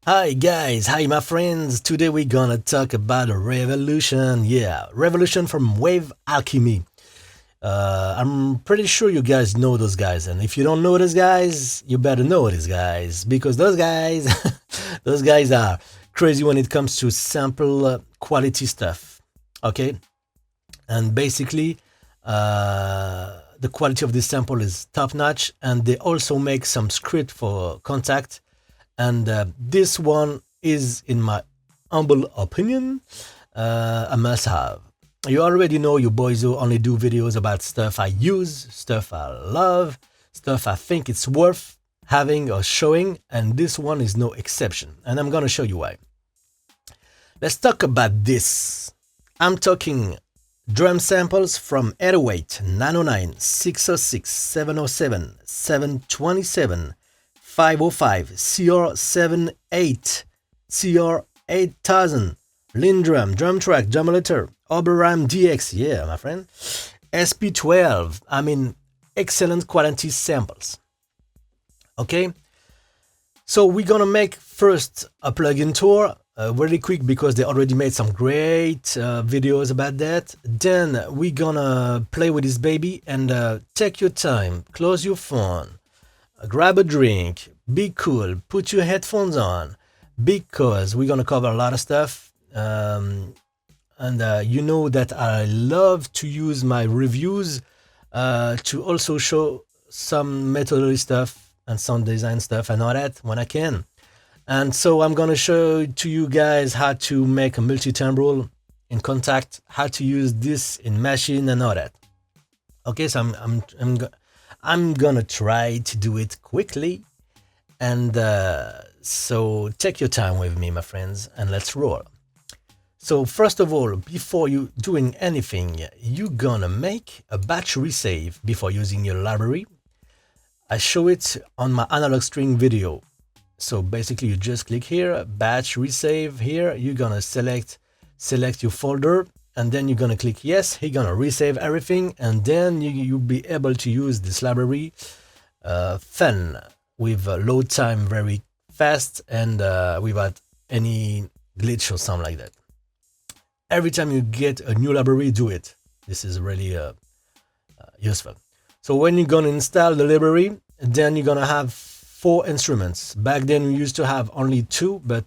Hi guys, hi my friends. Today we're gonna talk about a revolution. Yeah, revolution from Wave Alchemy. I'm pretty sure you guys know those guys, and if you don't know those guys, you better know these guys because those guys, those guys are crazy when it comes to sample quality stuff. Okay, and basically, the quality of this sample is top notch, and they also make some script for Kontakt, and this one is, in my humble opinion, a must-have. You already know you boys who only do videos about stuff I use, stuff I love, stuff I think it's worth having or showing, and this one is no exception, and I'm gonna show you why. Let's talk about this. I'm talking drum samples from 808, 909, 606, 707, 727, 505, CR78, CR8000, Lindrum, drum track, Drumulator, Oberam DX, yeah, my friend, SP12, I mean, excellent quality samples. Okay, so we're gonna make first a plugin tour, really quick because they already made some great videos about that. Then we're gonna play with this baby and take your time, close your phone, grab a drink, be cool, put your headphones on, because we're gonna cover a lot of stuff. And you know that I love to use my reviews to also show some methodology stuff and sound design stuff and all that when I can. And so I'm gonna show to you guys how to make a multi-timbral in Kontakt, how to use this in Maschine and all that. Okay, so I'm gonna try to do it quickly, and so take your time with me, my friends, and let's roll. So first of all, before you doing anything, you're gonna make a batch resave before using your library. I show it on my analog string video. So basically you just click here, batch resave. Here you're gonna select your folder, and then you're gonna click yes. He's gonna resave everything, and then you'll be able to use this library fun with load time very fast and without any glitch or something like that. Every time you get a new library, do it. This is really useful. So when you're gonna install the library, then you're gonna have 4 instruments. Back then we used to have only 2, but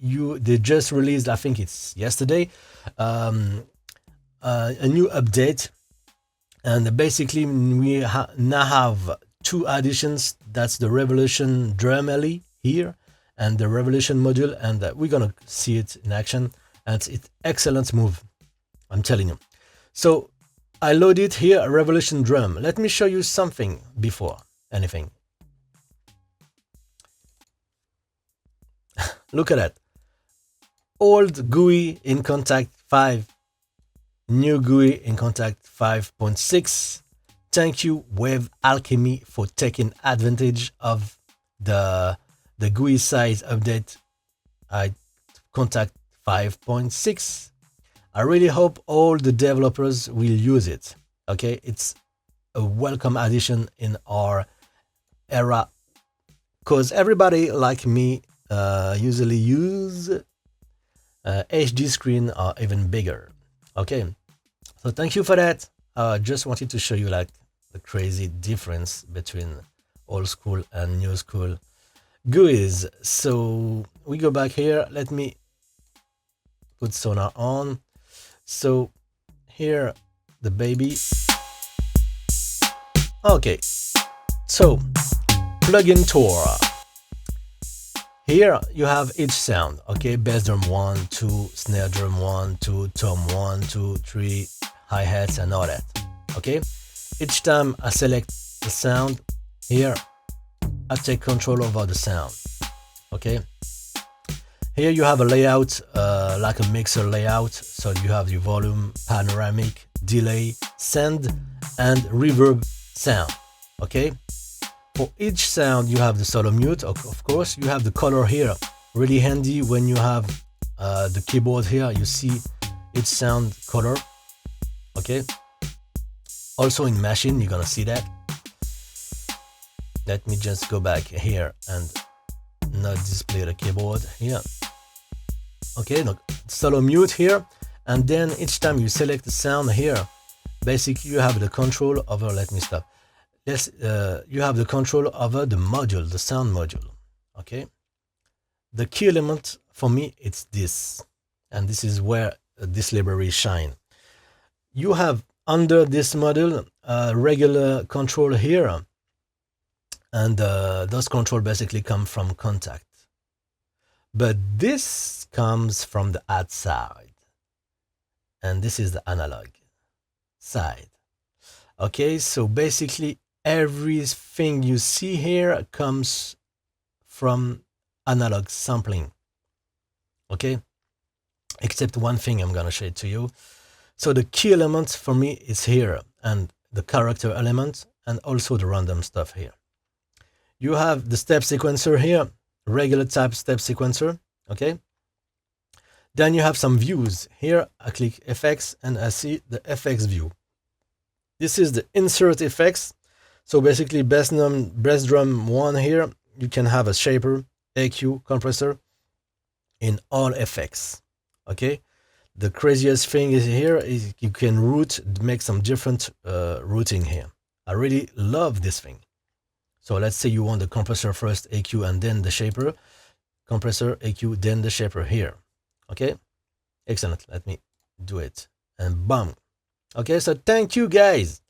they just released, I think it's yesterday, a new update, and basically we now have 2 additions. That's the Revolution drum LE here and the Revolution module, and we're gonna see it in action, and it's excellent move, I'm telling you. So I loaded here a Revolution drum. Let me show you something before anything. Look at that. Old GUI in Kontakt 5, new GUI in Kontakt 5.6. Thank you, Wave Alchemy, for taking advantage of the GUI size update at Kontakt 5.6. I really hope all the developers will use it. Okay, it's a welcome addition in our era, because everybody like me usually use HD screen or even bigger. Okay, so thank you for that. Just wanted to show you like the crazy difference between old school and new school GUIs. So we go back here. Let me put Sonar on. So here the baby. Okay, so plugin tour. Here you have each sound, okay? Bass drum 1, 2, snare drum 1, 2, tom 1, 2, 3, hi-hats and all that, okay? Each time I select the sound, here I take control over the sound, okay? Here you have a layout, like a mixer layout. So you have your volume, panoramic, delay, send, and reverb sound, okay? For each sound, you have the solo mute, of course. You have the color here, really handy when you have the keyboard here. You see each sound color, okay? Also in Maschine, you're gonna see that. Let me just go back here and not display the keyboard here. Okay, look, solo mute here, and then each time you select the sound here, basically you have the control over, let me stop. Yes, you have the control over the module, the sound module. Okay, the key element for me, it's this, and this is where this library shine. You have under this module a regular control here, and those control basically come from Kontakt. But this comes from the add side, and this is the analog side. Okay, so basically everything you see here comes from analog sampling. Okay, except one thing I'm gonna show it to you. So the key element for me is here, and the character element, and also the random stuff here. You have the step sequencer here, regular type step sequencer. Okay, then you have some views here. I click effects and I see the FX view. This is the insert effects. So basically bass drum 1 here, you can have a shaper, EQ, compressor in all effects. Okay, the craziest thing is here is you can make some different routing here. I really love this thing. So let's say you want the compressor first, EQ, and then the shaper. Compressor, EQ, then the shaper here. Okay, excellent. Let me do it, and bam. Okay, so thank you guys.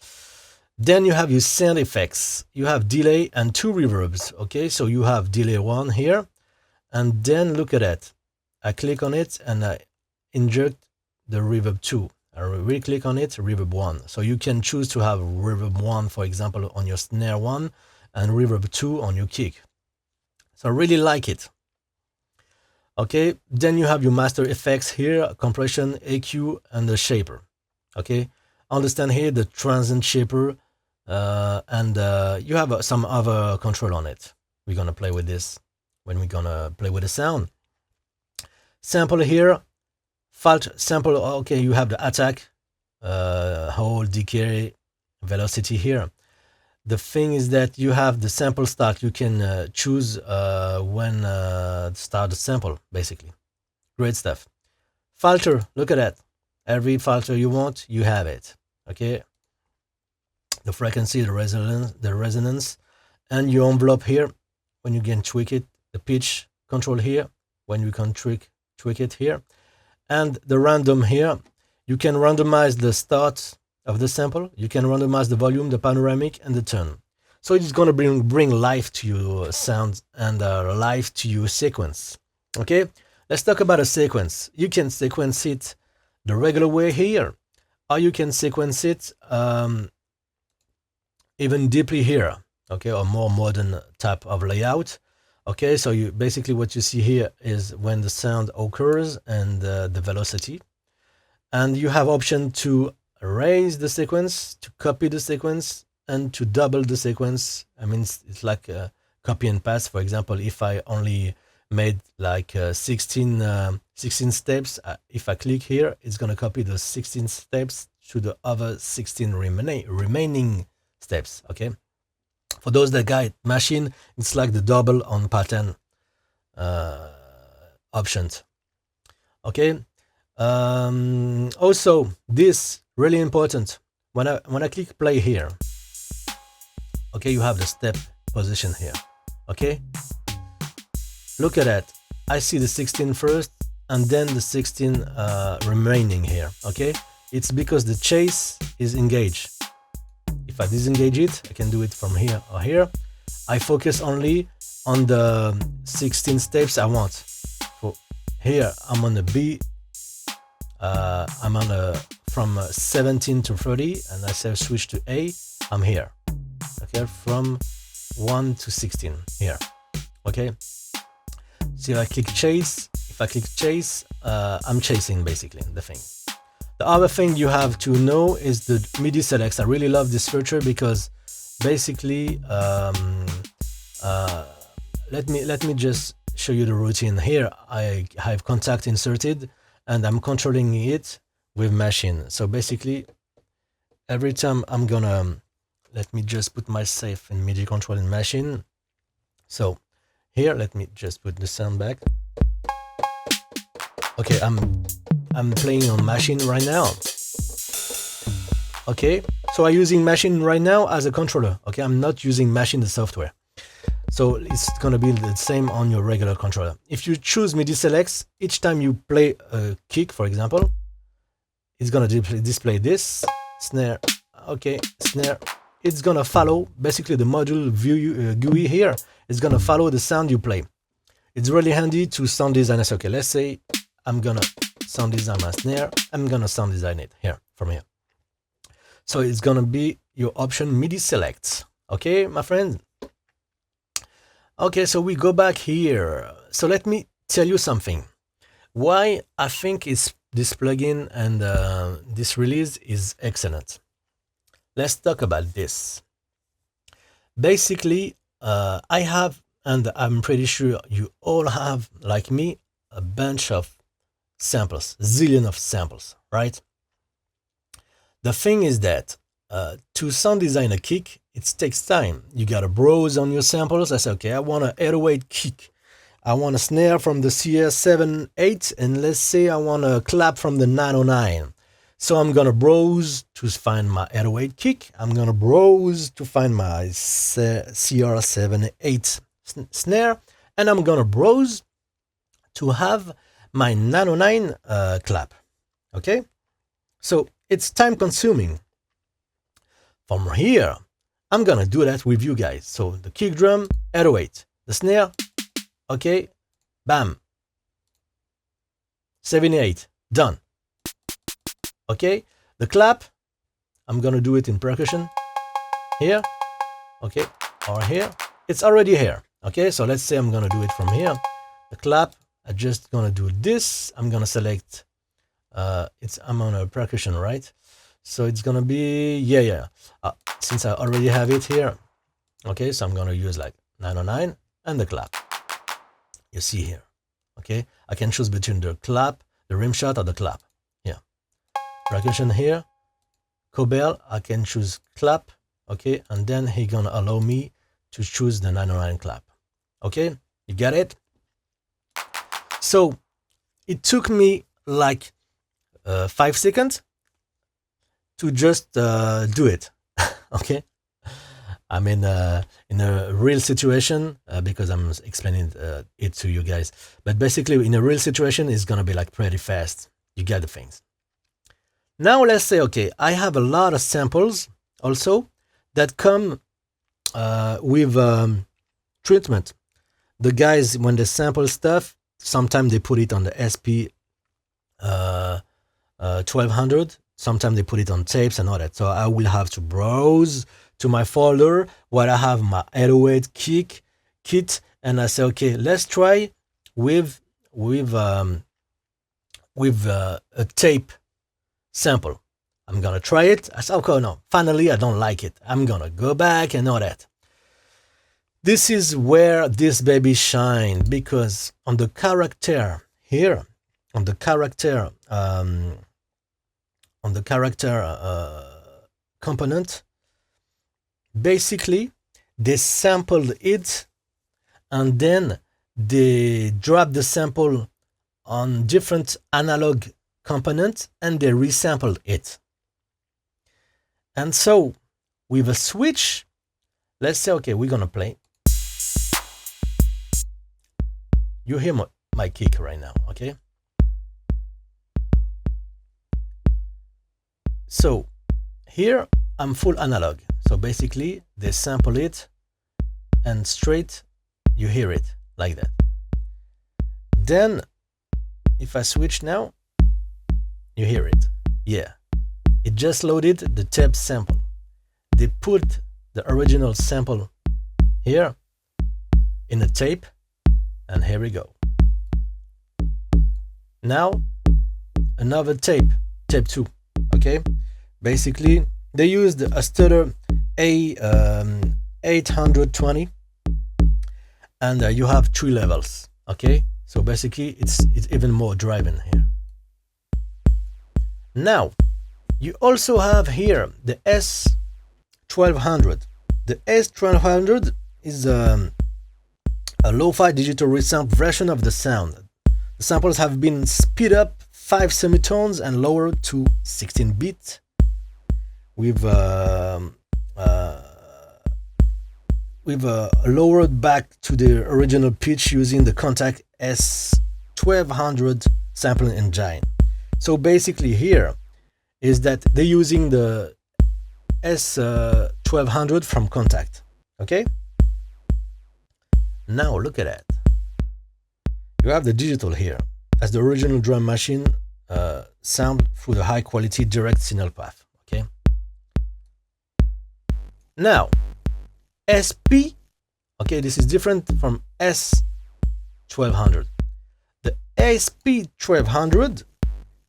Then you have your sound effects. You have delay and 2 reverbs. Okay, so you have delay 1 here, and then look at that. I click on it and I inject the reverb 2. I re-click on it, reverb 1. So you can choose to have reverb 1, for example, on your snare 1, and reverb 2 on your kick. So I really like it. Okay, then you have your master effects here, compression, EQ, and the shaper. Okay, understand here the transient shaper, and you have some other control on it. We're gonna play with this when we're gonna play with the sound. Sample here, fault sample. Okay, you have the attack, hold, decay, velocity here. The thing is that you have the sample start. You can choose when start the sample, basically. Great stuff. Filter, look at that. Every filter you want, you have it. Okay. The frequency, the resonance, and your envelope here, when you can tweak it. The pitch control here, when you can tweak it here. And the random here, you can randomize the start of the sample. You can randomize the volume, the panoramic, and the turn. So it's going to bring life to your sound and life to your sequence. Okay, let's talk about a sequence. You can sequence it the regular way here, or you can sequence it even deeply here. Okay, or more modern type of layout. Okay, so you basically what you see here is when the sound occurs and the velocity, and you have option to raise the sequence, to copy the sequence, and to double the sequence. I mean, it's like a copy and paste. For example, if I only made like 16 steps, if I click here, it's going to copy the 16 steps to the other 16 remaining steps. Okay, for those that got machine, it's like the double on pattern options. Okay, also this really important. When I click play here, okay, you have the step position here. Okay, look at that. I see the 16 first, and then the 16 remaining here. Okay, it's because the chase is engaged. If I disengage it, I can do it from here or here. I focus only on the 16 steps I want. So here I'm on the B. I'm on from 17 to 30, and I say switch to A. I'm here. Okay, from 1 to 16 here. Okay. So if I click chase, I'm chasing basically the thing. The other thing you have to know is the MIDI selects. I really love this feature because basically, let me just show you the routine here. I have Kontakt inserted, and I'm controlling it with machine. So basically, every time I'm gonna, let me just put myself in MIDI control in machine. So Here, let me just put the sound back. Okay, I'm playing on Maschine right now. Okay, so I'm using Maschine right now as a controller. Okay, I'm not using Maschine the software. So it's gonna be the same on your regular controller. If you choose MIDI selects, each time you play a kick, for example, it's gonna display this snare. Okay, snare. It's gonna follow basically the module view GUI here. It's gonna follow the sound you play. It's really handy to sound design. Okay, let's say I'm gonna sound design my snare. I'm gonna sound design it here from here. So it's gonna be your option MIDI selects. Okay, my friend. Okay, so we go back here. So let me tell you something. Why I think this plugin and this release is excellent. Let's talk about this. Basically, I have, and I'm pretty sure you all have, like me, a bunch of samples, zillion of samples, right? The thing is that to sound design a kick, it takes time. You gotta browse on your samples. I say, okay, I want an 808 kick. I want a snare from the CS78, and let's say I want a clap from the 909. So I'm gonna browse to find my 808 kick. I'm gonna browse to find my CR78 snare, and I'm gonna browse to have my 909 clap. Okay, so it's time consuming. From here, I'm gonna do that with you guys. So the kick drum, 808, the snare, okay, bam, 78, done. Okay, the clap, I'm gonna do it in percussion, here, okay, or here. It's already here. Okay, so let's say I'm gonna do it from here. The clap, I'm just gonna do this. I'm gonna select, I'm on a percussion, right? So it's gonna be, since I already have it here, okay, so I'm gonna use like 909 and the clap. You see here, okay, I can choose between the clap, the rim shot, or the clap. Yeah, percussion here, cowbell, I can choose clap, okay, and then he's gonna allow me to choose the 909 clap. Okay, you get it? So it took me like 5 seconds to just do it. Okay, I mean in a real situation, because I'm explaining it to you guys, but basically in a real situation it's gonna be like pretty fast. You get the things. Now let's say, okay, I have a lot of samples also that come with treatment. The guys, when they sample stuff, sometimes they put it on the SP 1200, sometimes they put it on tapes and all that. So I will have to browse to my folder where I have my 808 kick kit, and I say, okay, let's try with a tape sample. I'm gonna try it. I say, okay, no, finally I don't like it. I'm gonna go back and all that. This is where this baby shine, because on the character here, on the character component, basically they sampled it and then they dropped the sample on different analog components and they resampled it. And so with a switch, let's say, okay, we're gonna play. You hear my kick right now, okay? So here I'm full analog. So basically they sample it and straight you hear it like that. Then if I switch now, you hear it. Yeah, it just loaded the tape sample. They put the original sample here in a tape, and here we go. Now another tape 2. Okay, basically they used a stutter A820, and you have 3 levels. Okay, so basically it's even more driving here. Now you also have here the S1200. The S1200 is a lo-fi digital resample version of the sound. The samples have been speed up 5 semitones and lowered to 16 bit. We've lowered back to the original pitch using the Kontakt S1200 sampling engine. So basically here is that they're using the S1200 from Kontakt. Okay? Now look at that. You have the digital here as the original drum machine sound through the high quality direct signal path. Okay. Now SP, okay, this is different from S1200. The SP1200,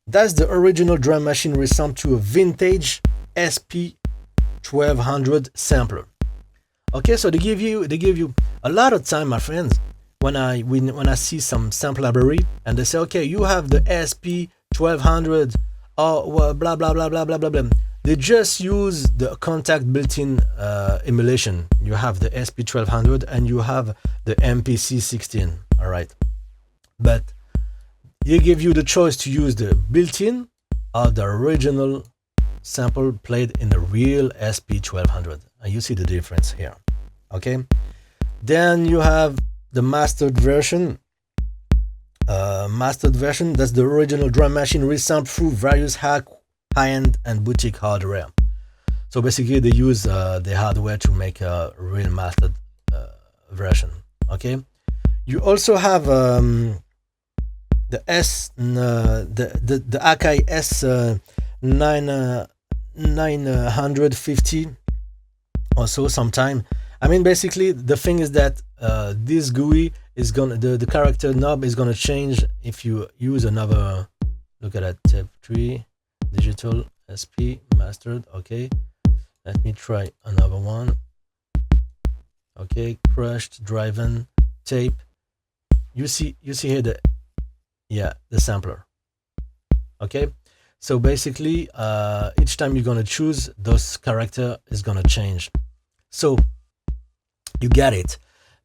that's the original drum machine resampled to a vintage SP1200 sampler. Okay, so they give you a lot of time, my friends. When I see some sample library and they say, okay, you have the SP1200 or well, blah blah blah blah blah blah blah. They just use the Kontakt built-in emulation. You have the SP1200 and you have the MPC16. All right, but they give you the choice to use the built-in or the original sample played in the real SP1200, and you see the difference here. Okay, then you have the mastered version. That's the original drum machine resampled through various high-end and boutique hardware. So basically they use the hardware to make a real mastered version. Okay, you also have the Akai S950 also sometime. I mean, basically the thing is that this GUI is gonna, the character knob is gonna change if you use another. Look at that, tab 3 digital SP mastered. Okay, let me try another one. Okay, crushed, driven, tape. You see here the sampler. Okay, so basically each time you're gonna choose, those character is gonna change. So you get it.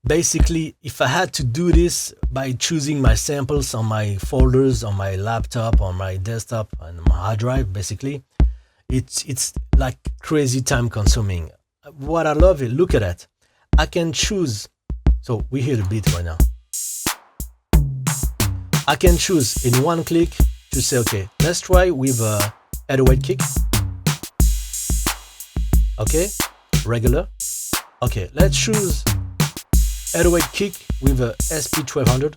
Basically, if I had to do this by choosing my samples on my folders, on my laptop, on my desktop, and my hard drive, basically, it's like crazy time consuming. What I love it, look at that. I can choose. So we hear the beat right now. I can choose in one click to say, okay, let's try with a 808 kick. Okay, regular. Okay, let's choose 808 kick with a SP1200.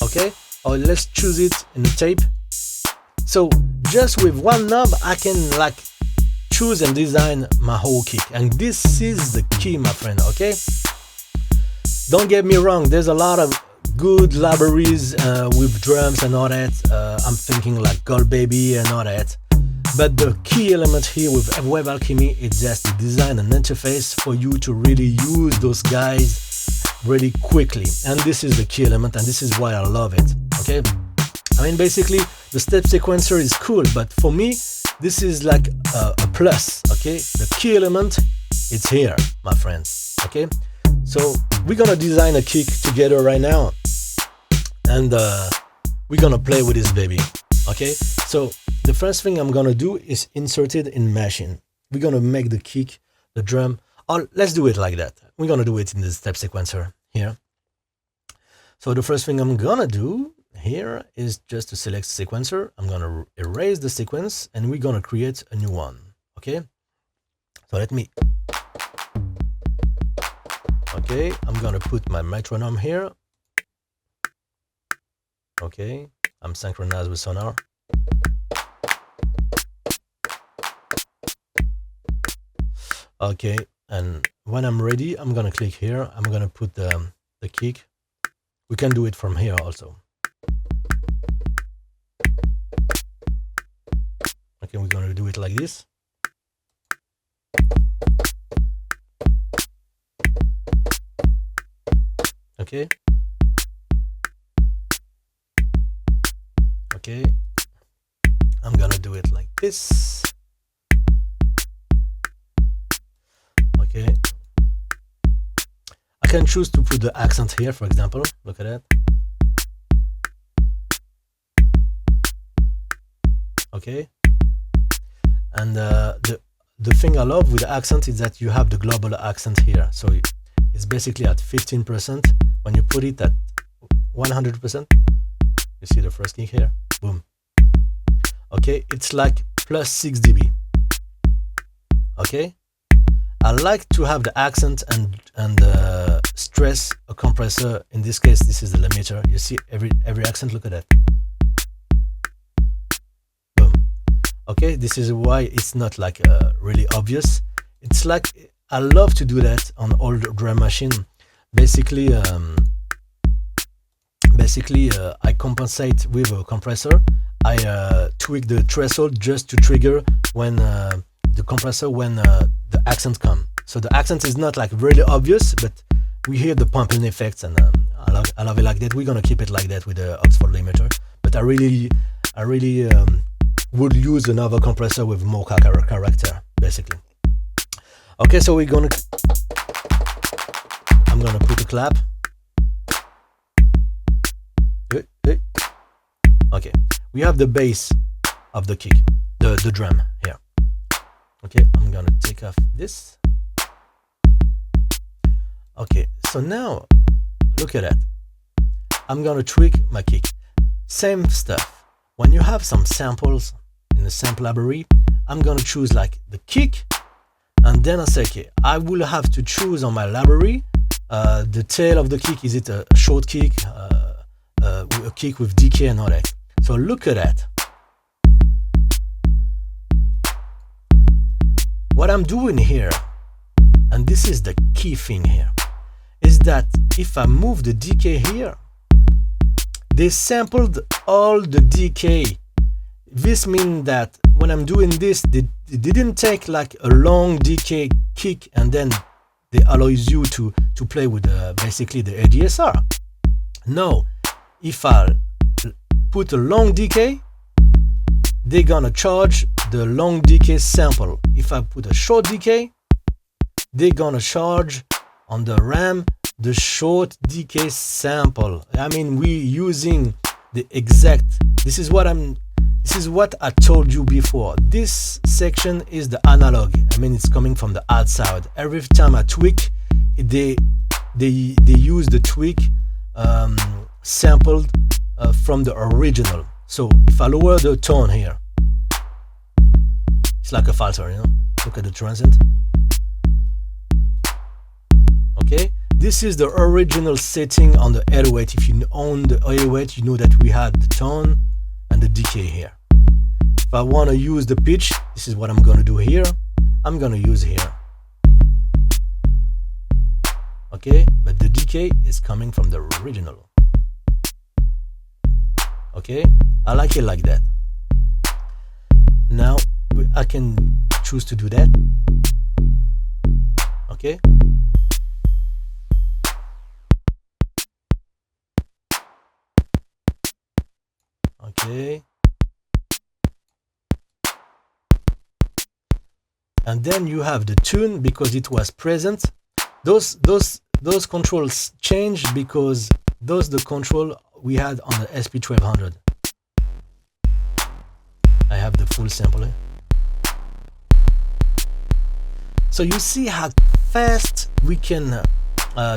Okay, or let's choose it in the tape. So just with one knob, I can like choose and design my whole kick, and this is the key, my friend. Okay, don't get me wrong, there's a lot of good libraries with drums and all that. I'm thinking like Gold Baby and all that. But the key element here with Wave Alchemy is just to design an interface for you to really use those guys really quickly. And this is the key element, and this is why I love it. Okay, I mean, basically the step sequencer is cool, but for me this is like a plus. Okay, the key element, it's here, my friends. Okay, so we're gonna design a kick together right now, and we're gonna play with this baby. Okay, so the first thing I'm gonna do is insert it in Machine. We're gonna make the kick, the drum, or let's do it like that. We're gonna do it in the step sequencer here. So the first thing I'm gonna do here is just to select sequencer. I'm gonna erase the sequence and we're gonna create a new one. Okay, so let me, okay, I'm gonna put my metronome here. Okay, I'm synchronized with Sonar. Okay, and when I'm ready, I'm gonna click here. I'm gonna put the kick. We can do it from here also. Okay, we're gonna do it like this. Okay. Okay, I'm gonna do it like this. Okay, can choose to put the accent here, for example. Look at that. Okay. And the thing I love with the accent is that you have the global accent here. So it's basically at 15%. When you put it at 100%, you see the first kick here. Boom. Okay, it's like plus 6 dB. Okay. I like to have the accent and stress a compressor. In this case, this is the limiter. You see every accent. Look at that. Boom. Okay, this is why it's not like really obvious. It's like I love to do that on all the drum machine. Basically, I compensate with a compressor. I tweak the threshold just to trigger when the compressor when the accent come. So the accent is not like really obvious, but we hear the pumping effects, and I love it like that. We're gonna keep it like that with the Oxford limiter. But I really would use another compressor with more character, basically. Okay, so I'm gonna put a clap. Okay, we have the bass of the kick, the drum here. Okay, I'm gonna take off this. Okay, so now look at that. I'm gonna tweak my kick. Same stuff. When you have some samples in the sample library, I'm gonna choose like the kick, and then I say, okay, I will have to choose on my library the tail of the kick. Is it a short kick, a kick with decay and all that? So look at that. What I'm doing here, and this is the key thing here, is that if I move the decay here, they sampled all the decay. This means that when I'm doing this, they didn't take like a long decay kick and then they allows you to play with basically the ADSR. No, if I put a long decay, they're gonna charge the long decay sample. If I put a short decay, they're gonna charge on the RAM the short decay sample. I mean, we using the exact. This is what I told you before. This section is the analog. I mean, it's coming from the outside. Every time I tweak, they use the tweak sampled from the original. So if I lower the tone here, it's like a filter, you know. Look at the transient. Okay, this is the original setting on the 808. If you own the 808, you know that we had the tone and the decay here. If I want to use the pitch, this is what I'm going to do here. I'm going to use here. Okay, but the decay is coming from the original. Okay, I like it like that. Now I can choose to do that. Okay. Okay. And then you have the tune because it was present. Those controls changed because those the control we had on the SP1200. I have the full sample. So you see how fast we can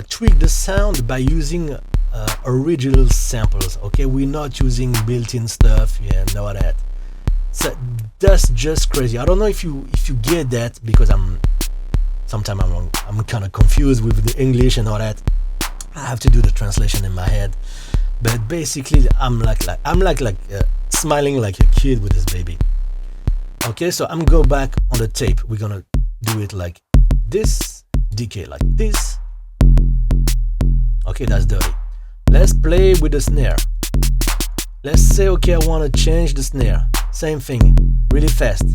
tweak the sound by using original samples. Okay, we're not using built-in stuff, yeah, and all that. So that's just crazy. I don't know if you get that, because sometimes I'm kind of confused with the English and all that. I have to do the translation in my head. But basically, I'm like smiling like a kid with his baby. Okay, so I'm go back on the tape. We're gonna do it like this, decay like this. Okay, that's dirty. Let's play with the snare. Let's say, okay, I want to change the snare. Same thing, really fast.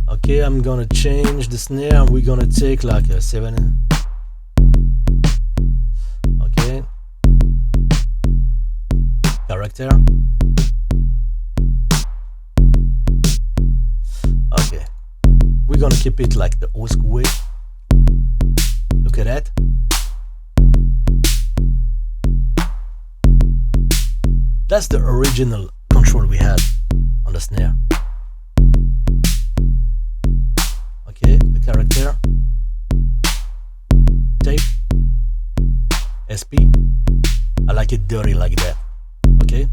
Okay, I'm gonna change the snare and we're gonna take like a 7. Okay. Character. Okay. We're gonna keep keep it like the old school way. Look at that. That's the original control we had on the snare. Okay, the character, tape, SP. I like it dirty like that. Okay.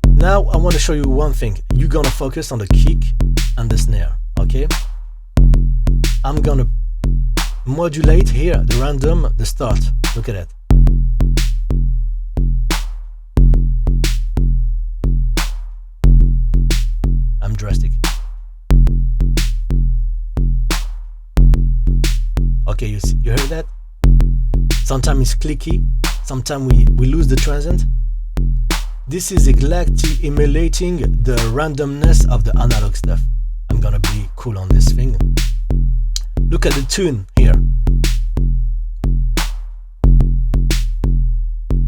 Now I want to show you one thing. You're gonna focus on the kick and the snare. Okay. I'm gonna modulate here the random, the start. Look at that. I'm drastic. Okay, you heard that? Sometimes it's clicky, sometimes we lose the transient. This is exactly emulating the randomness of the analog stuff. I'm gonna be cool on this thing. Look at the tune here.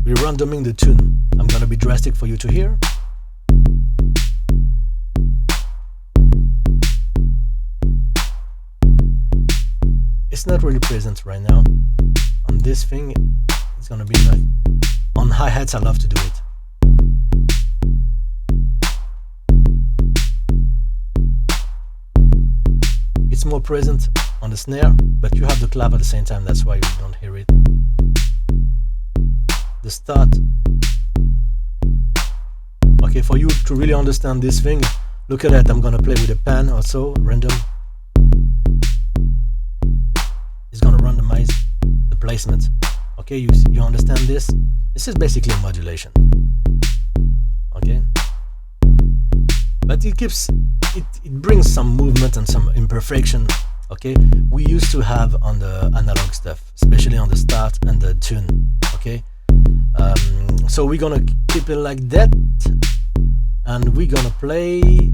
We're randoming the tune. I'm gonna be drastic for you to hear. It's not really present right now. On this thing, it's gonna be like, on hi-hats I love to do it. It's more present on the snare, but you have the clap at the same time, that's why you don't hear it. The start. Okay, for you to really understand this thing, look at that. I'm gonna play with a pan also, random. It's gonna randomize the placement. Okay, you understand this? This is basically a modulation. Okay, but it brings some movement and some imperfection. Okay, we used to have on the analog stuff, especially on the start and the tune. Okay, so we're gonna keep it like that, and we're gonna play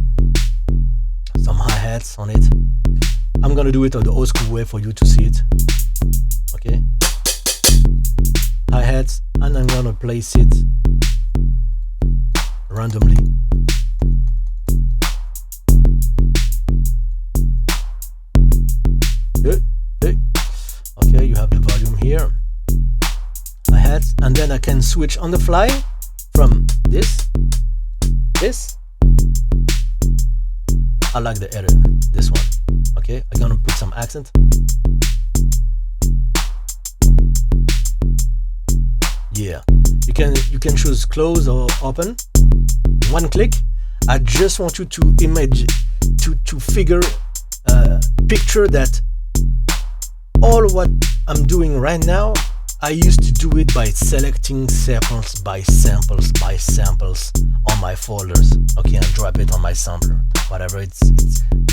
some hi-hats on it. I'm gonna do it on the old school way for you to see it. Okay, hi-hats, and I'm gonna place it randomly. Good. Okay, you have the volume here, hi-hats, and then I can switch on the fly from this. I like the edit, this one. Okay, I'm gonna put some accent. Yeah, you can choose close or open. One click. I just want you to picture that all what I'm doing right now, I used to do it by selecting samples by samples on my folders. Okay, and drop it on my sampler, whatever it's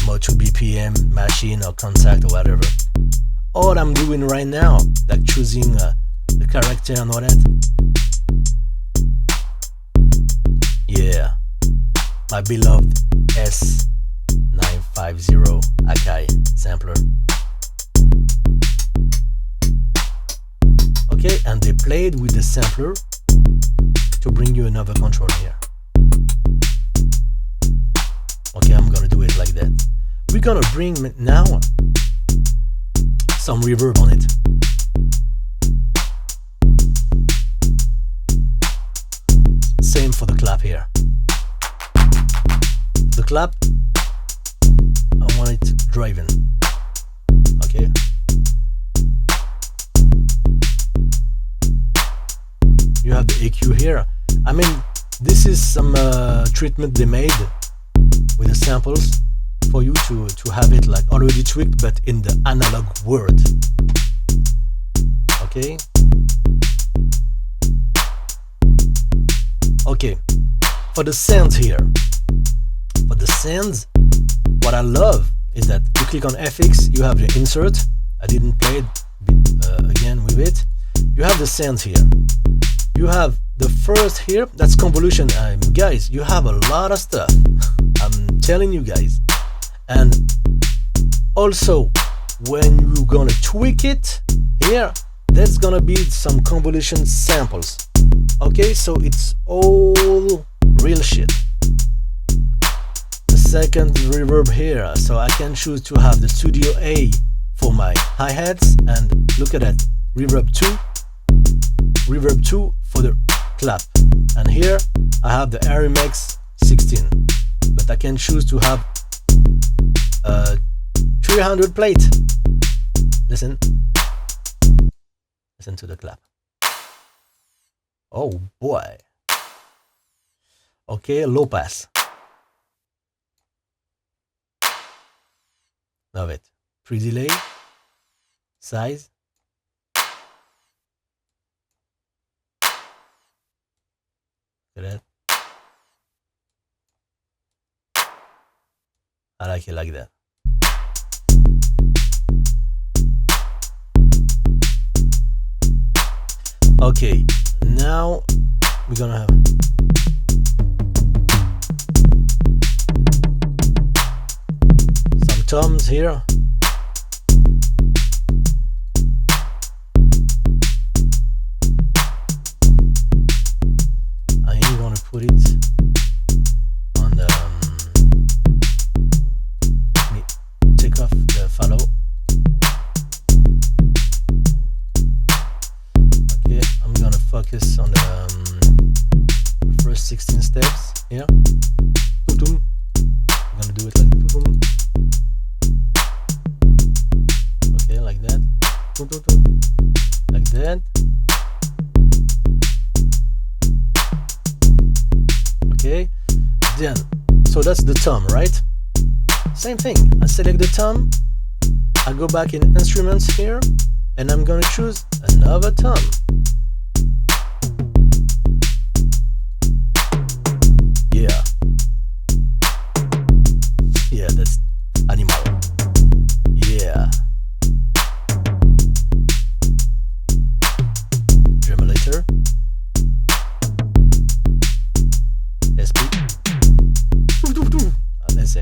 Moto BPM, Maschine or Kontakt or whatever. All I'm doing right now, like choosing the character and all that. Yeah, my beloved S950 Akai sampler. Okay, and they played with the sampler to bring you another control here. Okay, I'm gonna do it like that. We're gonna bring now some reverb on it. Same for the clap here. The clap, I want it driving. Okay. You have the EQ here. I mean, this is some treatment they made with the samples for you to have it like already tweaked, but in the analog world. Okay. Okay. For the sounds here. For the sounds, what I love is that you click on FX, you have the insert. I didn't play it again with it. You have the sounds here. You have the first here, that's convolution. Guys, you have a lot of stuff. I'm telling you guys. And also, when you're gonna tweak it here, there's gonna be some convolution samples. Okay, so it's all real shit. The second reverb here, so I can choose to have the Studio A for my hi-hats, and look at that, reverb 2 for the clap. And here I have the RMX 16, but I can choose to have 300 plate. Listen to the clap. Oh boy. Okay, low pass. Love it. Pre-delay, size. Look at that. I like it like that. Okay, now we're gonna have some toms here. I'm gonna put it on the let me take off the follow. Okay, I'm gonna focus on the first 16 steps here. I'm gonna do it like the okay, like that. Like that. Okay, then so that's the tom, right? Same thing, I select the tom, I go back in instruments here, and I'm gonna choose another tom. Yeah, that's animal. Yeah. Tremulator. SP. Let's see.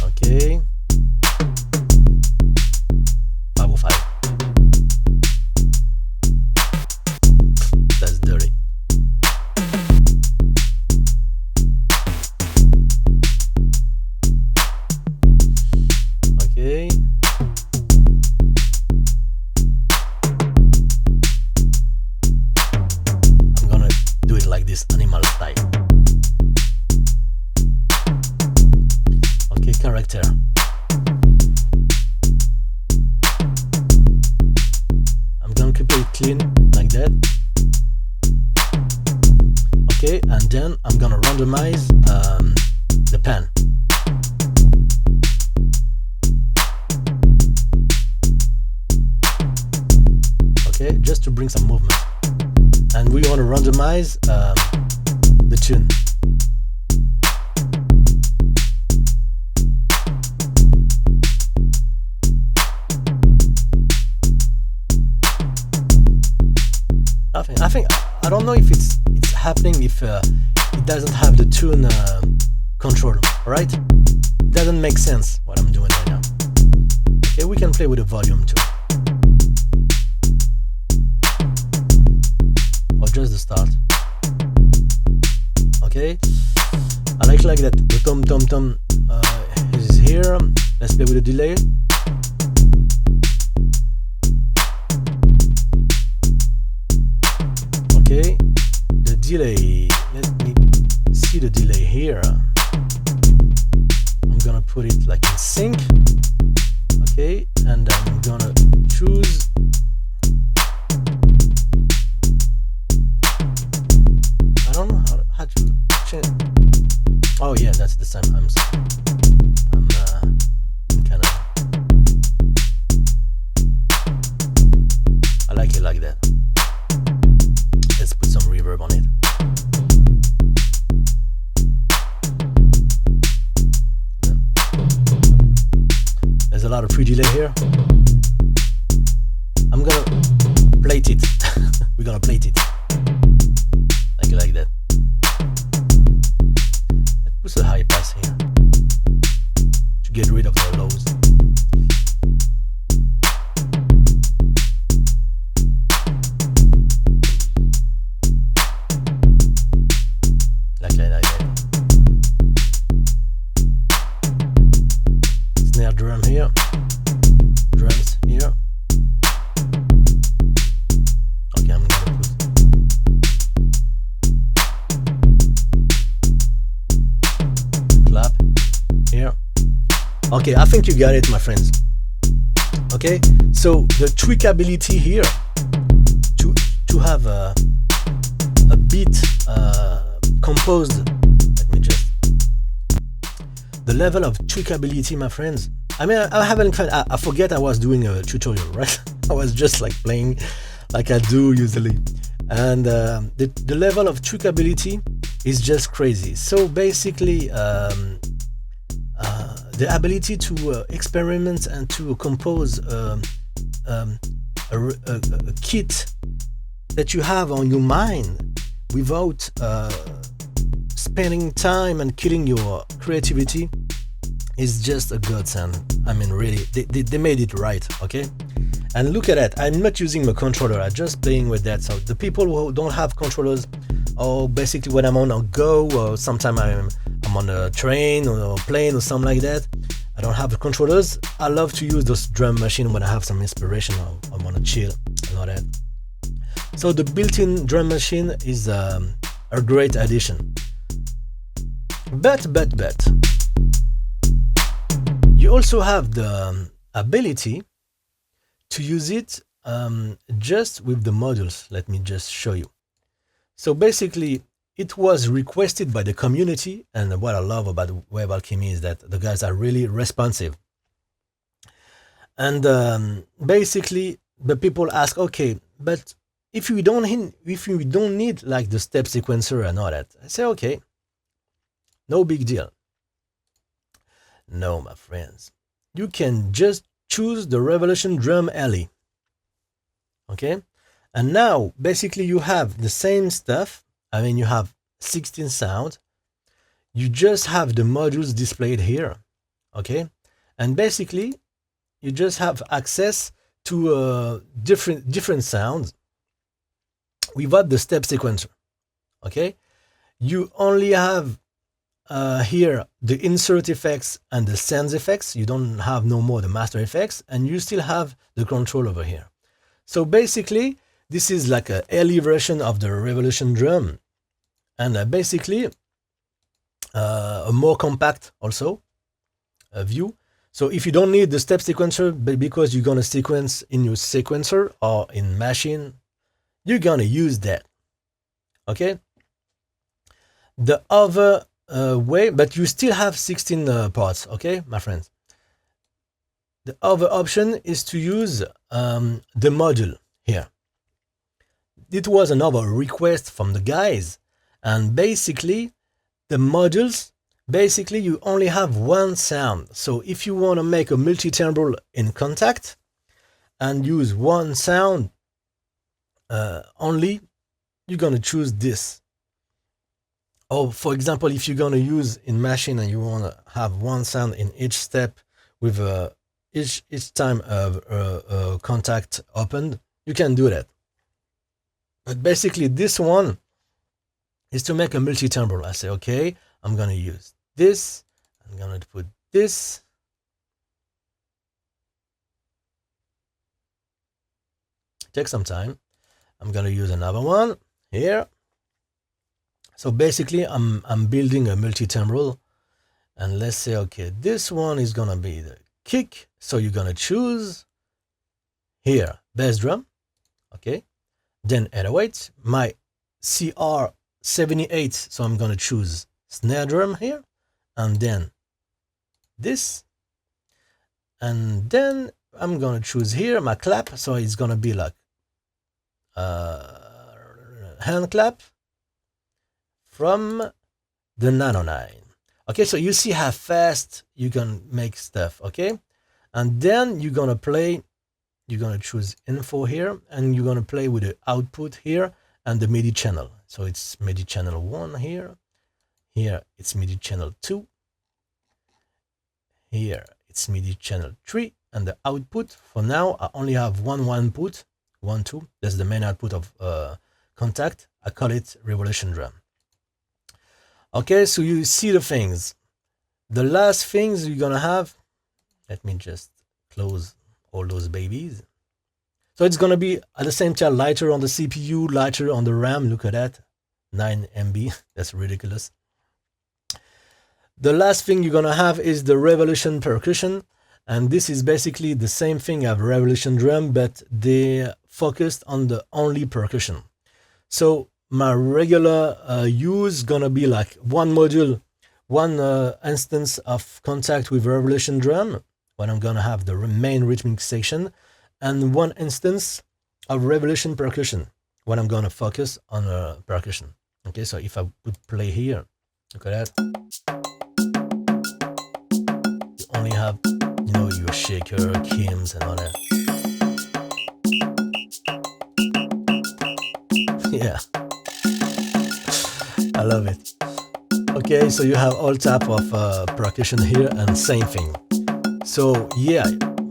Okay. 505. That's dirty. Okay. I'm gonna do it like this animal style. Okay, character. I'm gonna keep it clean like that. Okay, and then I'm gonna randomize the pen. Okay, just to bring some movement. And we want to randomize the tune. I don't know if it's happening if it doesn't have the tune control, right? It doesn't make sense what I'm doing right now. Okay, we can play with the volume too. Or just the start. Okay, I like that the tom is here. Let's play with the delay. Okay, the delay, let me see the delay here. I'm gonna put it like in sync. Okay, and I'm gonna choose I don't know how to change. Oh yeah, that's the same. I'm kind of I like it like that. Let's put some reverb on it. There's a lot of pre-delay here. I'm gonna plate it. We're gonna plate it like that. Let's put a high pass here to get rid of the lows. here, drums here. Okay, I'm gonna put clap here. Okay, I think you got it, my friends. Okay, so the tweakability here to have a beat composed. Let me just, the level of tweakability, my friends. I mean, I haven't. I forget I was doing a tutorial, right? I was just like playing, like I do usually, and the level of tweakability is just crazy. So basically, the ability to experiment and to compose a kit that you have on your mind without spending time and killing your creativity is just a godsend. I mean, really, they made it right, okay? And look at that, I'm not using the controller, I'm just playing with that. So the people who don't have controllers, or basically when I'm on a go, or sometimes I'm on a train or a plane or something like that, I don't have the controllers, I love to use those drum machine when I have some inspiration or I want to chill and all that. So the built-in drum machine is a great addition. But you also have the ability to use it just with the modules. Let me just show you. So basically, it was requested by the community, and what I love about Wave Alchemy is that the guys are really responsive. And basically, the people ask, okay, but if you don't need like the step sequencer and all that, I say, okay, no big deal. No, my friends, you can just choose the Revolution Drum Alley. Okay, and now basically you have the same stuff. I mean, you have 16 sounds. You just have the modules displayed here. Okay, and basically you just have access to different sounds without the step sequencer. Okay, you only have here the insert effects and the sense effects. You don't have no more the master effects, and you still have the control over here. So basically, this is like a early version of the Revolution drum, and basically a more compact also view. So if you don't need the step sequencer, but because you're gonna sequence in your sequencer or in Maschine, you're gonna use that. Okay. The other way, but you still have 16 parts. Okay, my friends. The other option is to use the module here. It was another request from the guys, and basically the modules, basically you only have one sound. So if you want to make a multi-timbral in Kontakt and use one sound only, you're gonna choose this. Or for example, if you're gonna use in Maschine and you want to have one sound in each step with each time Kontakt opened, you can do that. But basically this one is to make a multi-timbral. I say, okay, I'm gonna use this, I'm gonna put this, take some time, I'm gonna use another one here. So basically I'm building a multi-timbral, and let's say, okay, this one is gonna be the kick, so you're gonna choose here bass drum, okay, then 808, my CR78, so I'm gonna choose snare drum here, and then this, and then I'm gonna choose here my clap, so it's gonna be like hand clap from the Nano 9. Okay, so you see how fast you can make stuff. Okay, and then you're gonna play, you're gonna choose info here, and you're gonna play with the output here and the MIDI channel. So it's MIDI channel 1 here, here it's MIDI channel 2, here it's MIDI channel 3, and the output for now I only have one input, 1 2. That's the main output of Kontakt. I call it Revolution drum. Okay, so you see the things. The last things you're gonna have Let me just close all those babies. So it's going to be at the same time lighter on the CPU, lighter on the RAM. Look at that, 9 MB. That's ridiculous. The last thing you're going to have is the Revolution percussion. And this is basically the same thing as Revolution drum, but they focused on the only percussion. So my regular use gonna be like one module, one instance of Kontakt with Revolution drum, when I'm gonna have the main rhythmic section, and one instance of Revolution percussion, when I'm gonna focus on percussion. Okay, so if I would play here, look at that. You only have, you know, your shaker, Kims, and all that. Yeah, I love it. Okay, so you have all type of percussion here, and same thing. So yeah,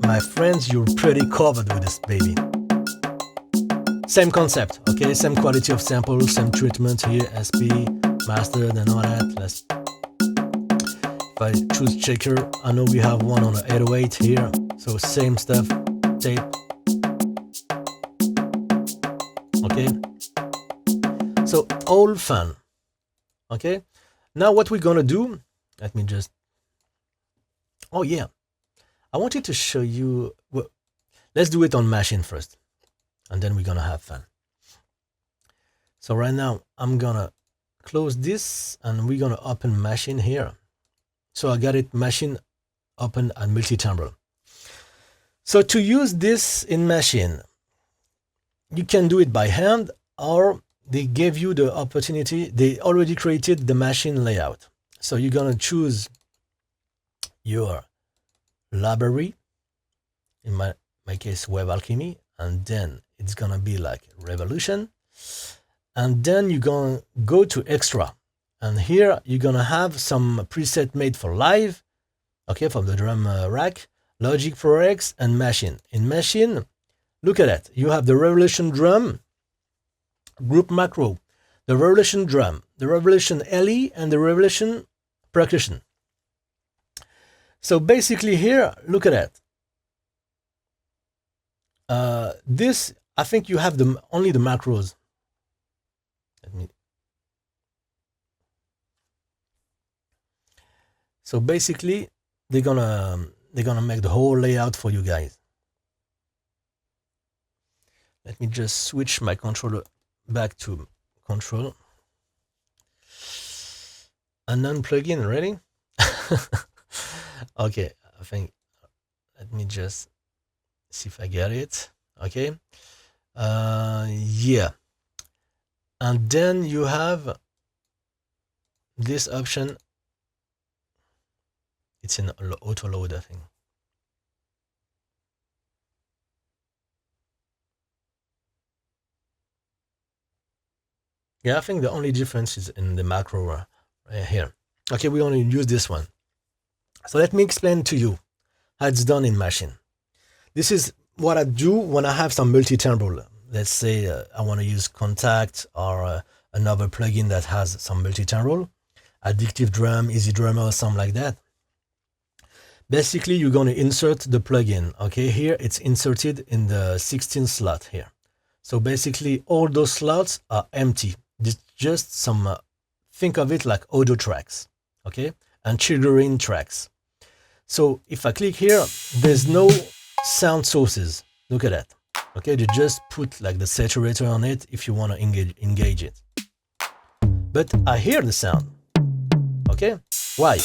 my friends, you're pretty covered with this baby. Same concept, okay? Same quality of sample, same treatment here, SP, mastered, and all that. If I choose shaker, I know we have one on the 808 here, so same stuff, tape. Okay, so all fun. Okay, now what we're gonna do, let me just, oh yeah, I wanted to show you, well, let's do it on Maschine first, and then we're gonna have fun. So right now I'm gonna close this, and we're gonna open Maschine here. So I got it, Maschine open and multi-timbral. So to use this in Maschine, you can do it by hand, or they gave you the opportunity, they already created the Maschine layout. So you're gonna choose your library, in my case Wave Alchemy, and then it's gonna be like Revolution, and then you're gonna go to extra, and here you're gonna have some preset made for live, okay, from the drum rack, Logic Pro X, and Maschine. In Maschine, look at that, you have the Revolution drum group macro, the Revolution drum, the Revolution LE, and the Revolution percussion. So basically here, look at that. This, I think you have only the macros. So basically, they're gonna make the whole layout for you guys. Let me just switch my controller back to control and unplug in. Ready? Okay, I think, let me just see if I get it. Okay, yeah, and then you have this option. It's in auto load, I think. Yeah, I think the only difference is in the macro here. Okay, we only use this one. So let me explain to you how it's done in Maschine. This is what I do when I have some multi-timbral. Let's say I want to use Kontakt, or another plugin that has some multi-timbral, Addictive Drum, Easy Drummer, something like that. Basically, you're going to insert the plugin. Okay, here it's inserted in the 16 slot here. So basically, all those slots are empty. It's just some, think of it like audio tracks, okay, and triggering tracks. So if I click here, there's no sound sources. Look at that. Okay, they just put like the saturator on it if you want to engage it. But I hear the sound. Okay, why?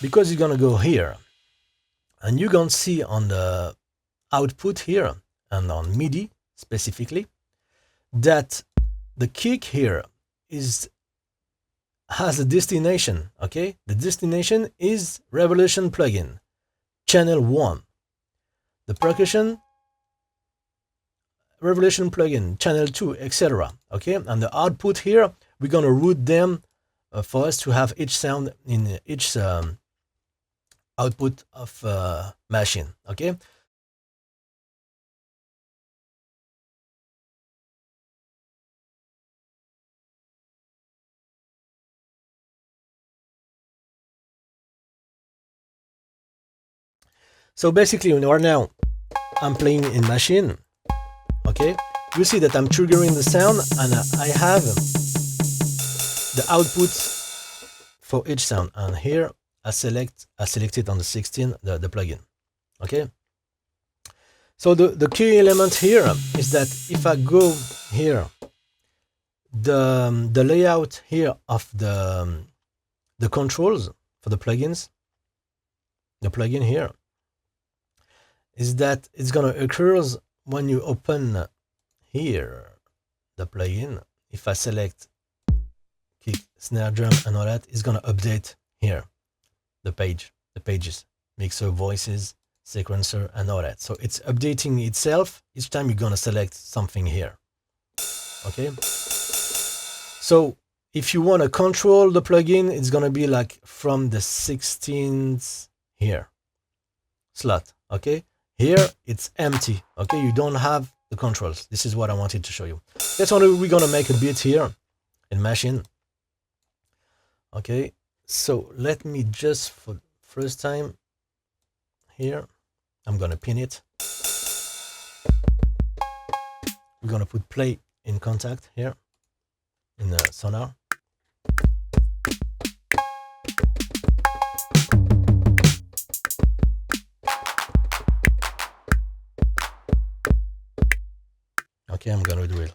Because you're gonna go here, and you're gonna see on the output here, and on MIDI specifically, that the kick here has a destination. Okay, the destination is Revolution plugin, channel 1. The percussion, Revolution plugin, channel 2, etc. Okay, and the output here, we're gonna route them for us to have each sound in each output of Maschine. Okay, So basically, right now, I'm playing in Machine. Okay, you see that I'm triggering the sound, and I have the outputs for each sound. And here I selected on the 16 the plugin. Okay. So the key element here is that if I go here, the layout here of the controls for the plugins, the plugin here, is that it's gonna occur when you open here the plugin. If I select kick, snare, drum, and all that, it's gonna update here the pages, mixer, voices, sequencer, and all that. So it's updating itself each time you're gonna select something here. Okay. So if you want to control the plugin, it's gonna be like from the 16th here slot. Okay. Here it's empty. Okay, you don't have the controls. This is what I wanted to show you. That's what we're gonna make a bit here in Machine. Okay, so let me just, for first time here, I'm gonna pin it. We're gonna put play in Kontakt here in the sonar. Okay, I'm gonna do it.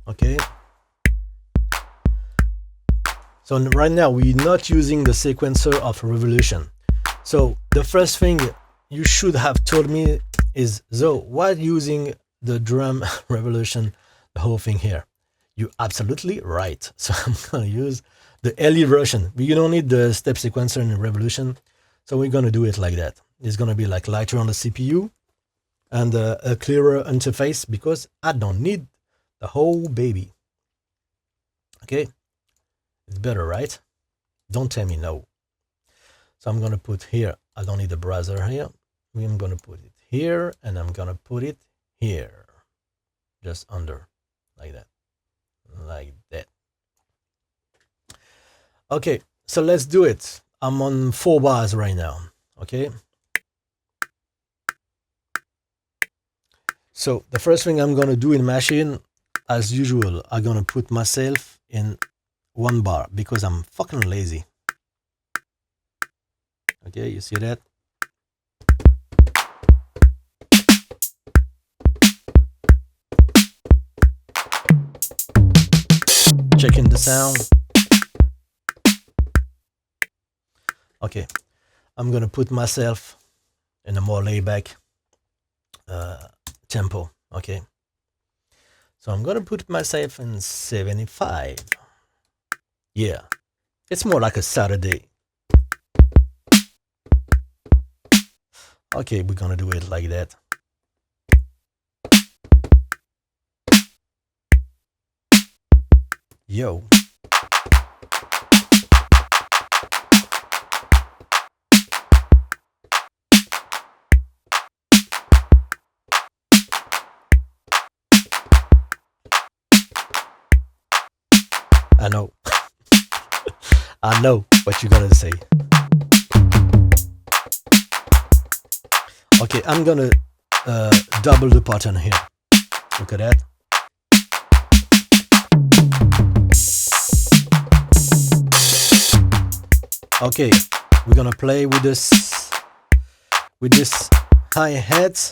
Okay. So right now we're not using the sequencer of Revolution. So the first thing you should have told me is, so why using the drum Revolution, the whole thing here? You're absolutely right. So I'm gonna use the LE version. You don't need the step sequencer in Revolution. So we're gonna do it like that. It's gonna be like lighter on the CPU and a clearer interface, because I don't need the whole baby. Okay, it's better, right? Don't tell me no. So I'm gonna put here, I don't need the browser here. I'm gonna put it here, and I'm gonna put it here, just under, like that, like that. Okay, so let's do it. I'm on 4 bars right now. Okay. So the first thing I'm gonna do in Machine, as usual, I'm gonna put myself in 1 bar because I'm fucking lazy. Okay, you see that? Checking the sound. Okay, I'm gonna put myself in a more laid back tempo. Okay, so I'm gonna put myself in 75. Yeah, it's more like a Saturday. Okay, we're gonna do it like that. Yo. I know. I know what you're gonna say. Okay, I'm gonna double the pattern here. Look at that. Okay, we're gonna play with this hi-hat.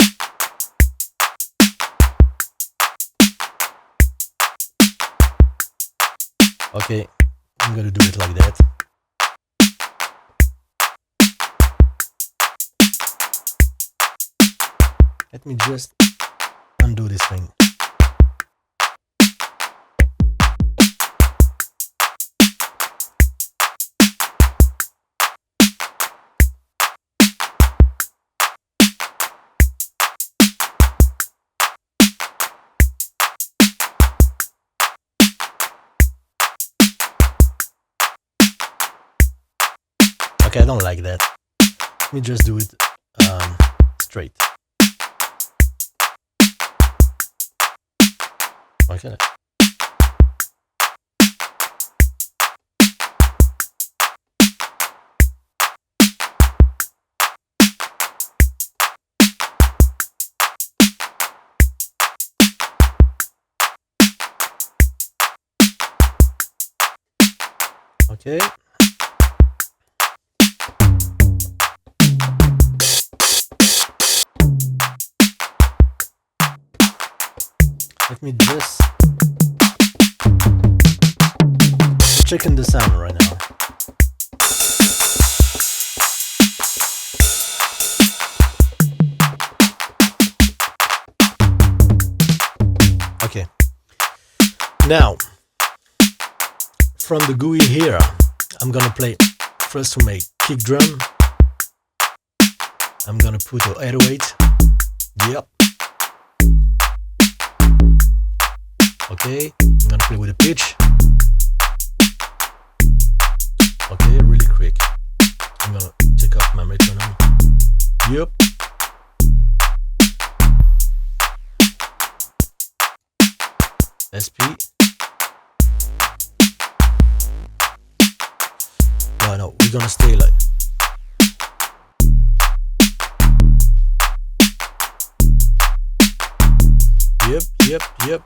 Okay, I'm gonna do it like that. Let me just undo this thing. Okay, I don't like that. Let me just do it straight. Okay. Okay. Let me just checking the sound right now. Okay. Now, from the GUI here, I'm gonna play first to make kick drum. I'm gonna put a 808. Yep. Okay, I'm gonna play with the pitch. Okay, really quick. I'm gonna take off my metronome. Yep. SP. No, we're gonna stay like. Yep.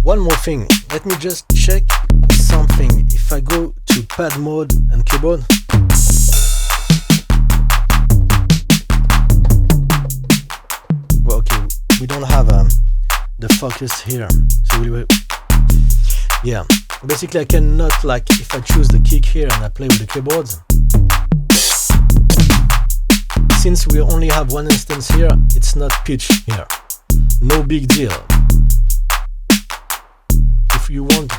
One more thing, let me just check something. If I go to pad mode and keyboard, well, okay, we don't have the focus here, so we will, yeah, basically I cannot, like, if I choose the kick here and I play with the keyboards, since we only have one instance here, it's not pitch here. No big deal. If you want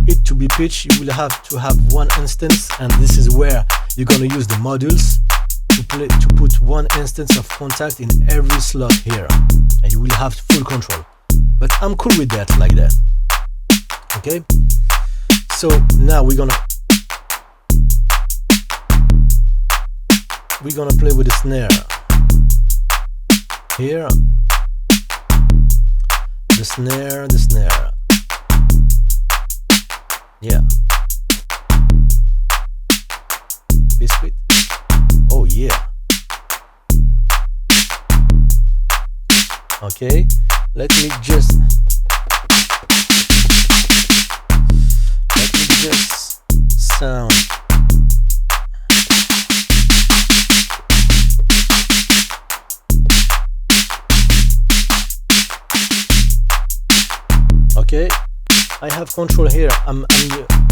it to be pitched, you will have to have one instance, and this is where you're gonna use the modules to put one instance of Kontakt in every slot here, and you will have full control. But I'm cool with that, like that. Okay. So now we're gonna play with the snare here. The snare. Yeah. Biscuit. Oh yeah. Okay. Let me just sound. Okay, I have control here. I'm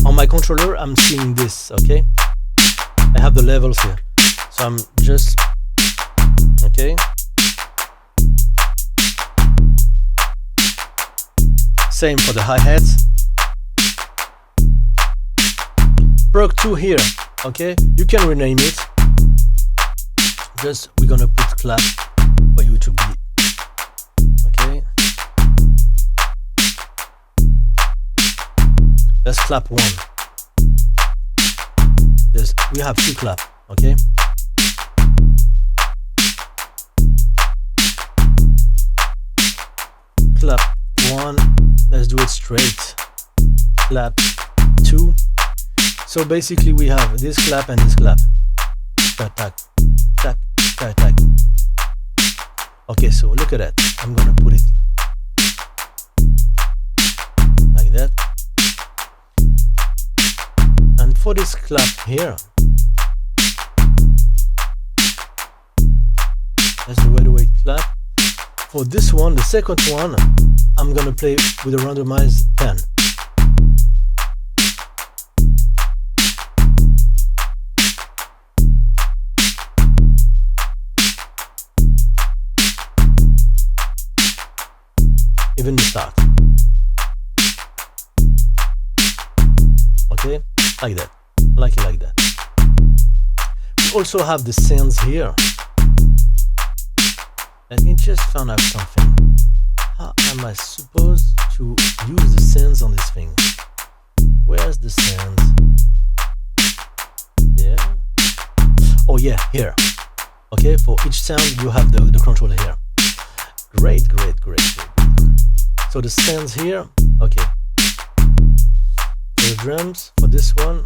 on my controller. I'm seeing this. Okay, I have the levels here, so I'm just okay. Same for the hi-hats. Perk 2 here. Okay, you can rename it. Just we're gonna put clap for you to be okay. Let's clap 1. We have 2 clap, okay? Clap 1, let's do it straight. Clap 2. So basically we have this clap and this clap. Tack, tack, tack, tack, tack. Okay, so look at that. I'm gonna put it like that. And for this clap here, that's the way clap. For this one, the second one, I'm gonna play with a randomized pen. Even the start. Okay, like that, like it like that. We also have the sounds here. Let me just find out something. How am I supposed to use the sounds on this thing? Where's the sounds? Yeah. Oh yeah, here. Okay, for each sound you have the controller here. Great. So the sounds here, okay. The drums for this one.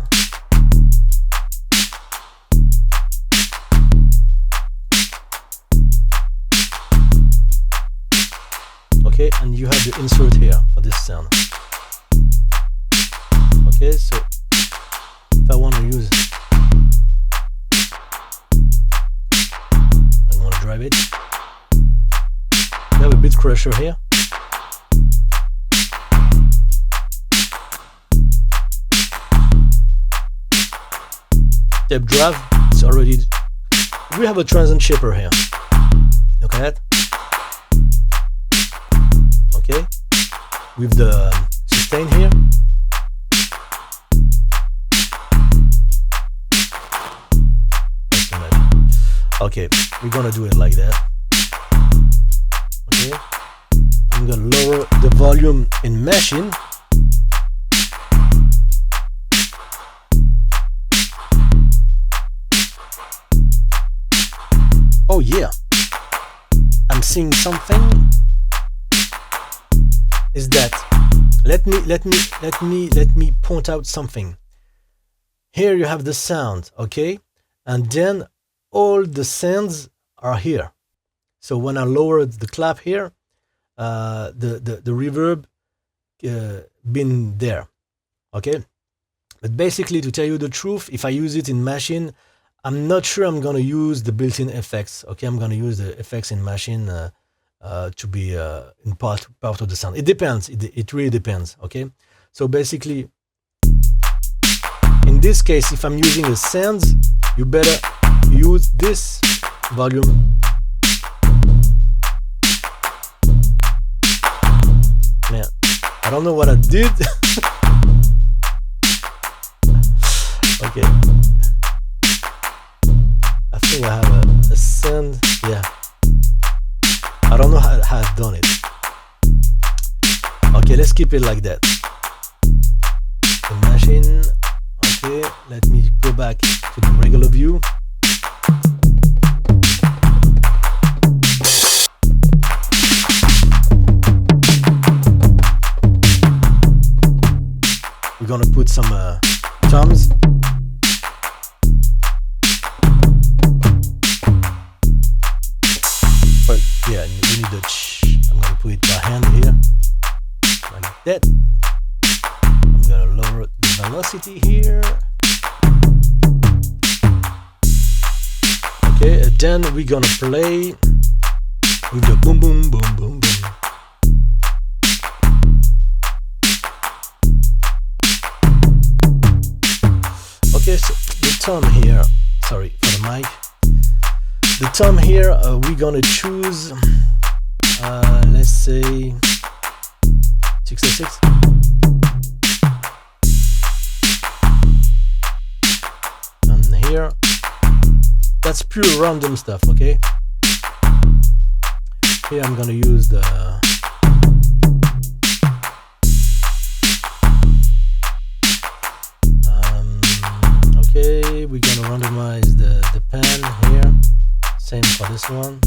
Okay, and you have the insert here for this sound. Okay, so pressure here. Tape drive, it's already, we have a transient shaper here. Look at that. Okay, with the sustain here. Okay, we're gonna do it like that. Okay, I'm gonna lower the volume in Machine. Oh yeah, I'm seeing something. Is that, let me point out something. Here you have the sound, okay, and then all the sounds are here. So when I lowered the clap here, the reverb been there, okay. But basically, to tell you the truth, if I use it in Machine, I'm not sure I'm gonna use the built-in effects. Okay, I'm gonna use the effects in Machine to be in part of the sound. It depends. It really depends. Okay, so basically, in this case, if I'm using the sounds, you better use this volume. Man, I don't know what I did. Okay, I think I have a sound. Yeah, I don't know how I've done it. Okay, let's keep it like that. The Machine. Okay, let me go back to the regular view. We're gonna put some toms. But yeah, we need the I'm gonna put it by hand here, like that. I'm gonna lower the velocity here. Okay, and then we're gonna play with the boom boom boom boom boom. Okay, so the tom here, sorry for the mic. The tom here, we're gonna choose, let's say 606. And here, that's pure random stuff, okay? Here I'm gonna use the okay, we're gonna randomize the pan here. Same for this one.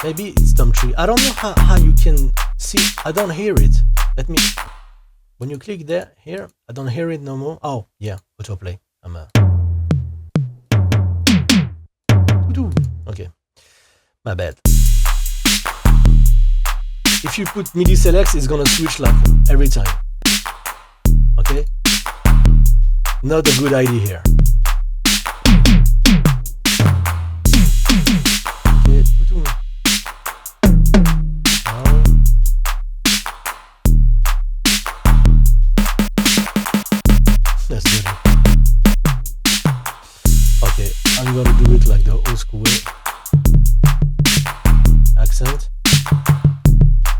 Maybe it's tom tree. I don't know how you can see. I don't hear it. Let me. When you click there, here, I don't hear it no more. Oh yeah, autoplay. Okay, my bad. If you put MIDI selects, it's gonna switch like every time. Okay, not a good idea here. Okay. Let's do it. Okay, I'm gonna do it like the old school way. Accent,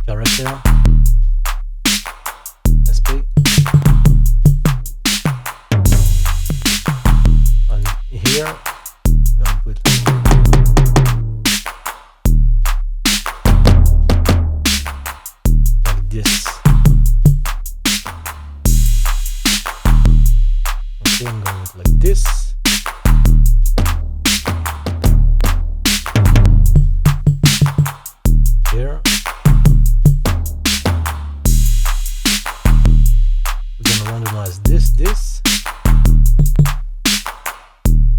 character, SP, and here I'm gonna put like this. Okay, I'm going with like this. Here. We're gonna randomize this.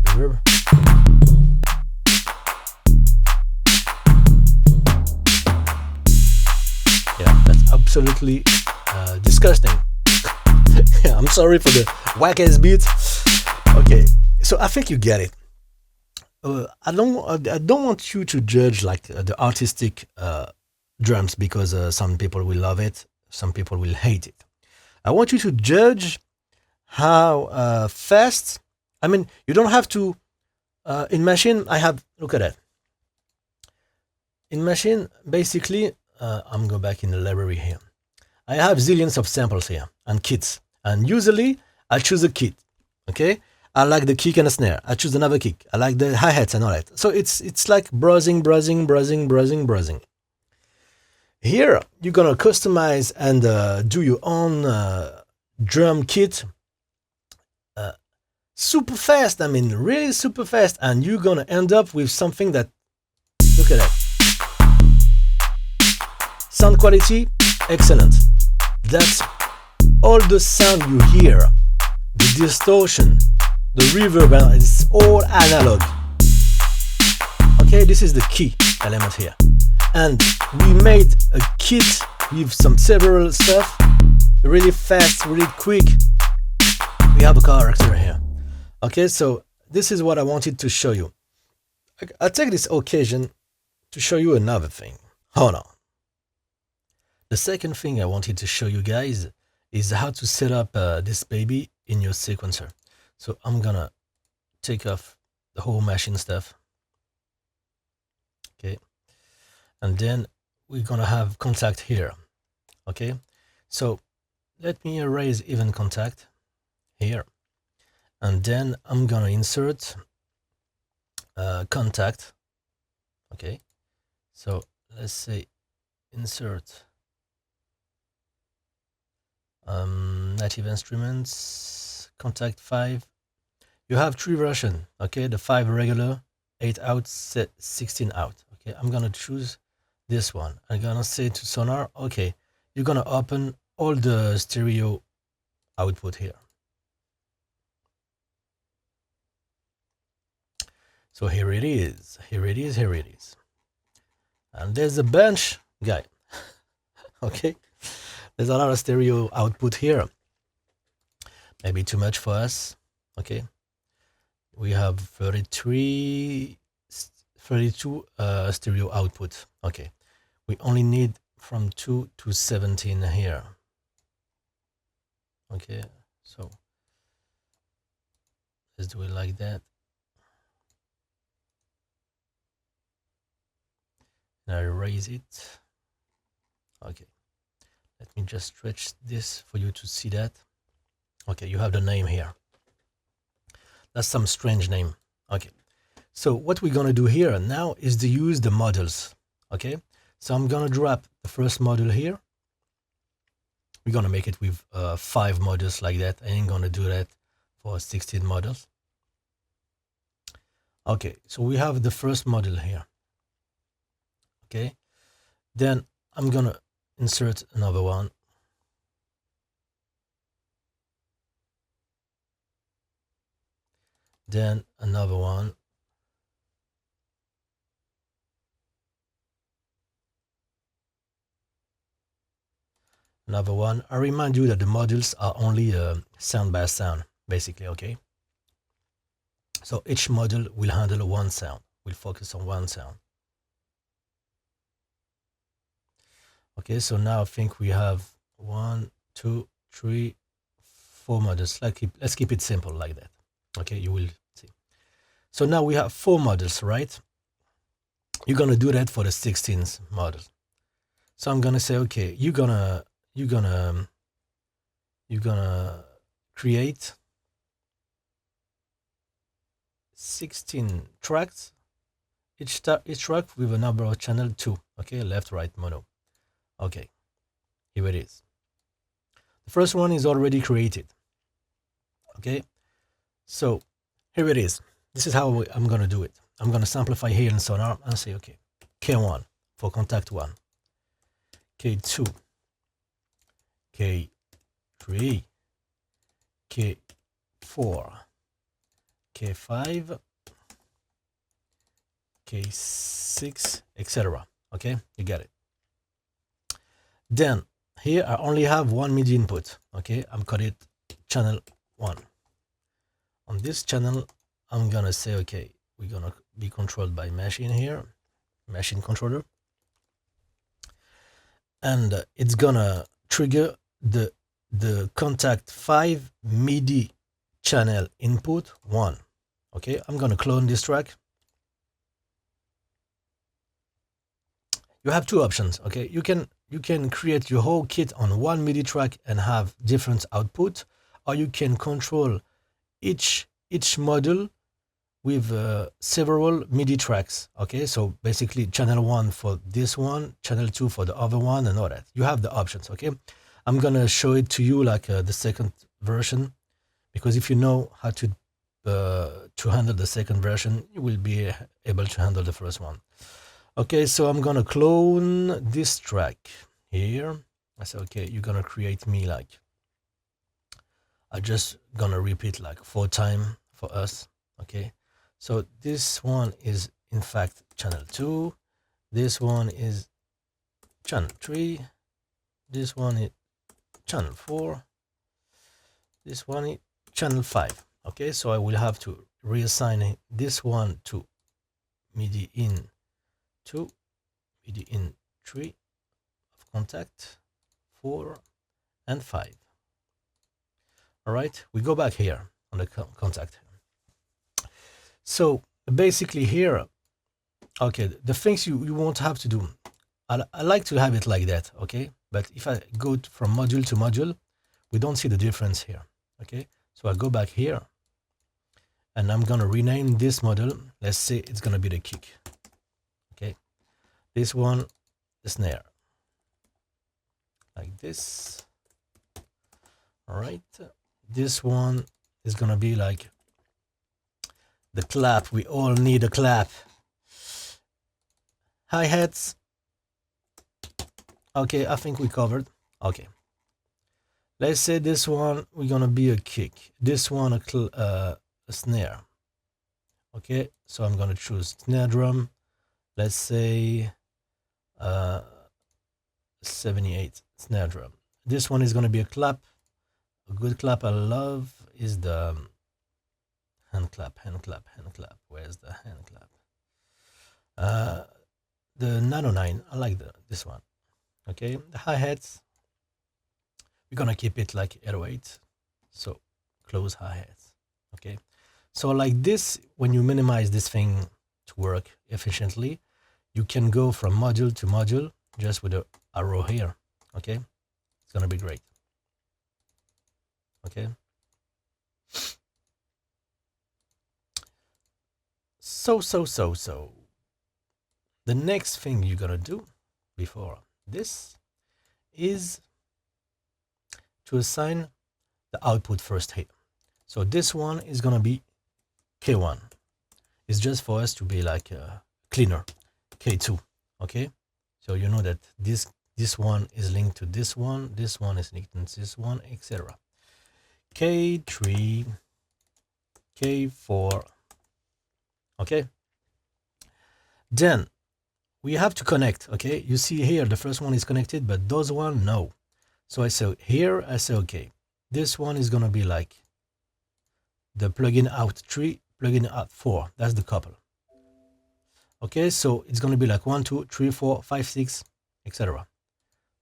Reverb. Yeah, that's absolutely disgusting. Yeah, I'm sorry for the whack ass beat. Okay, so I think you get it. I don't want you to judge like the artistic drums, because some people will love it, some people will hate it. I want you to judge how fast. I mean, you don't have to. In Maschine, I have, look at that. In Maschine, basically, I'm go back in the library here. I have zillions of samples here and kits, and usually I choose a kit. Okay, I like the kick and the snare. I choose another kick. I like the hi-hats and all that. So it's like browsing. Here, you're gonna customize and do your own drum kit super fast. I mean, really super fast. And you're gonna end up with something that, look at that. Sound quality, excellent. That's all the sound you hear. The distortion, the reverb, it's all analog. Okay, this is the key element here. And we made a kit with several stuff, really fast, really quick. We have a character here. Okay, so this is what I wanted to show you. I'll take this occasion to show you another thing. Hold on. The second thing I wanted to show you guys is how to set up this baby in your sequencer. So I'm gonna take off the whole Maschine stuff. Okay. And then we're gonna have Kontakt here. Okay. So let me erase even Kontakt here. And then I'm gonna insert Kontakt. Okay. So let's say insert native instruments, Kontakt 5. You have 3 versions. Okay, the 5 regular, 8 out, 16 out. Okay, I'm gonna choose this one. I'm gonna say to Sonar, okay, you're gonna open all the stereo output here. So here it is. And there's a bunch, guy. Okay, there's a lot of stereo output here. Maybe too much for us. Okay, we have 32 stereo output. Okay, we only need from 2 to 17 here. Okay, so let's do it like that. Now erase it. Okay, let me just stretch this for you to see that. Okay, you have the name here. That's some strange name. Okay, so what we're gonna do here now is to use the models. Okay, so I'm gonna drop the first model here. We're gonna make it with 5 models like that. I ain't gonna do that for 16 models. Okay, so we have the first model here. Okay, then I'm gonna insert another one. Then another one. Another one. I remind you that the modules are only sound by sound, basically, okay? So each module will handle one sound, will focus on one sound. Okay, so now I think we have 1, 2, 3, 4 models. Let's keep it simple like that. Okay, you will see. So now we have 4 models, right? You're gonna do that for the 16th model. So I'm gonna say, okay, you're gonna create 16 tracks, each track with a number of channel 2. Okay, left, right, mono. Okay, here it is. The first one is already created. Okay, so here it is. This is how I'm gonna do it. I'm gonna simplify here in Sonar and say, okay, K1 for Kontakt 1, K2, K3, K4, K5, K6, etc. Okay, you get it. Then here I only have 1 MIDI input. Okay, I'm calling it channel 1. On this channel, I'm gonna say, okay, we're gonna be controlled by machine here, machine controller, and it's gonna trigger the Kontakt 5 MIDI channel input 1. Okay, I'm gonna clone this track. You have two options. Okay, you can create your whole kit on one MIDI track and have different output, or you can control each module with several MIDI tracks. Okay, so basically channel 1 for this one, channel 2 for the other one, and all that. You have the options. Okay, I'm gonna show it to you like the second version, because if you know how to handle the second version, you will be able to handle the first one. Okay, so I'm gonna clone this track here. I say, okay, you're gonna create me like, I just gonna repeat like 4 times for us. Okay, so this one is in fact channel 2, this one is channel 3, this one is channel 4, this one is channel 5. Okay, so I will have to reassign this one to MIDI in 2, MIDI in 3 of Kontakt, 4 and 5. All right, we go back here on the Kontakt. So basically here, okay, the things you won't have to do, I like to have it like that, okay? But if I go from module to module, we don't see the difference here, okay? So I go back here, and I'm gonna rename this module. Let's say it's gonna be the kick, okay? This one, the snare, like this. All right, this one is gonna be like the clap. We all need a clap. Hi-hats. Okay, I think we covered. Okay, let's say this one we're gonna be a kick, this one a snare. Okay, so I'm gonna choose snare drum. Let's say 78 snare drum. This one is gonna be a clap. A good clap I love is the hand clap, hand clap, hand clap. Where's the hand clap? The Nano 9, I like this one. Okay, the hi-hats, we're gonna keep it like 808, so close hi-hats. Okay, so like this, when you minimize this thing to work efficiently, you can go from module to module just with the arrow here. Okay, it's gonna be great. Okay, so the next thing you're gonna do before this is to assign the output first here. So this one is gonna be K1. It's just for us to be like cleaner. K2. Okay, so you know that this one is linked to this one is linked to this one, etc. K3, K4. Okay, then we have to connect. Okay, you see here the first one is connected, but those one no. So I say here, I say okay, this one is gonna be like the plugin out 3, plugin out 4. That's the couple. Okay, so it's gonna be like 1, 2, 3, 4, 5, 6, etc.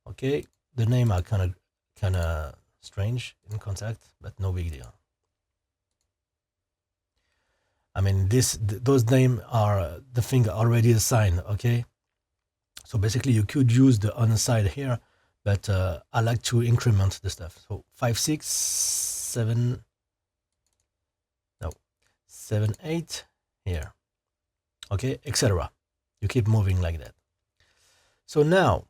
Okay, the name are kind of strange in Kontakt, but no big deal. I mean, those names are the thing already assigned. Okay, so basically you could use the on the side here, but I like to increment the stuff. So 5, 6, 7, no, 7, 8 here. Okay, etc. You keep moving like that. So now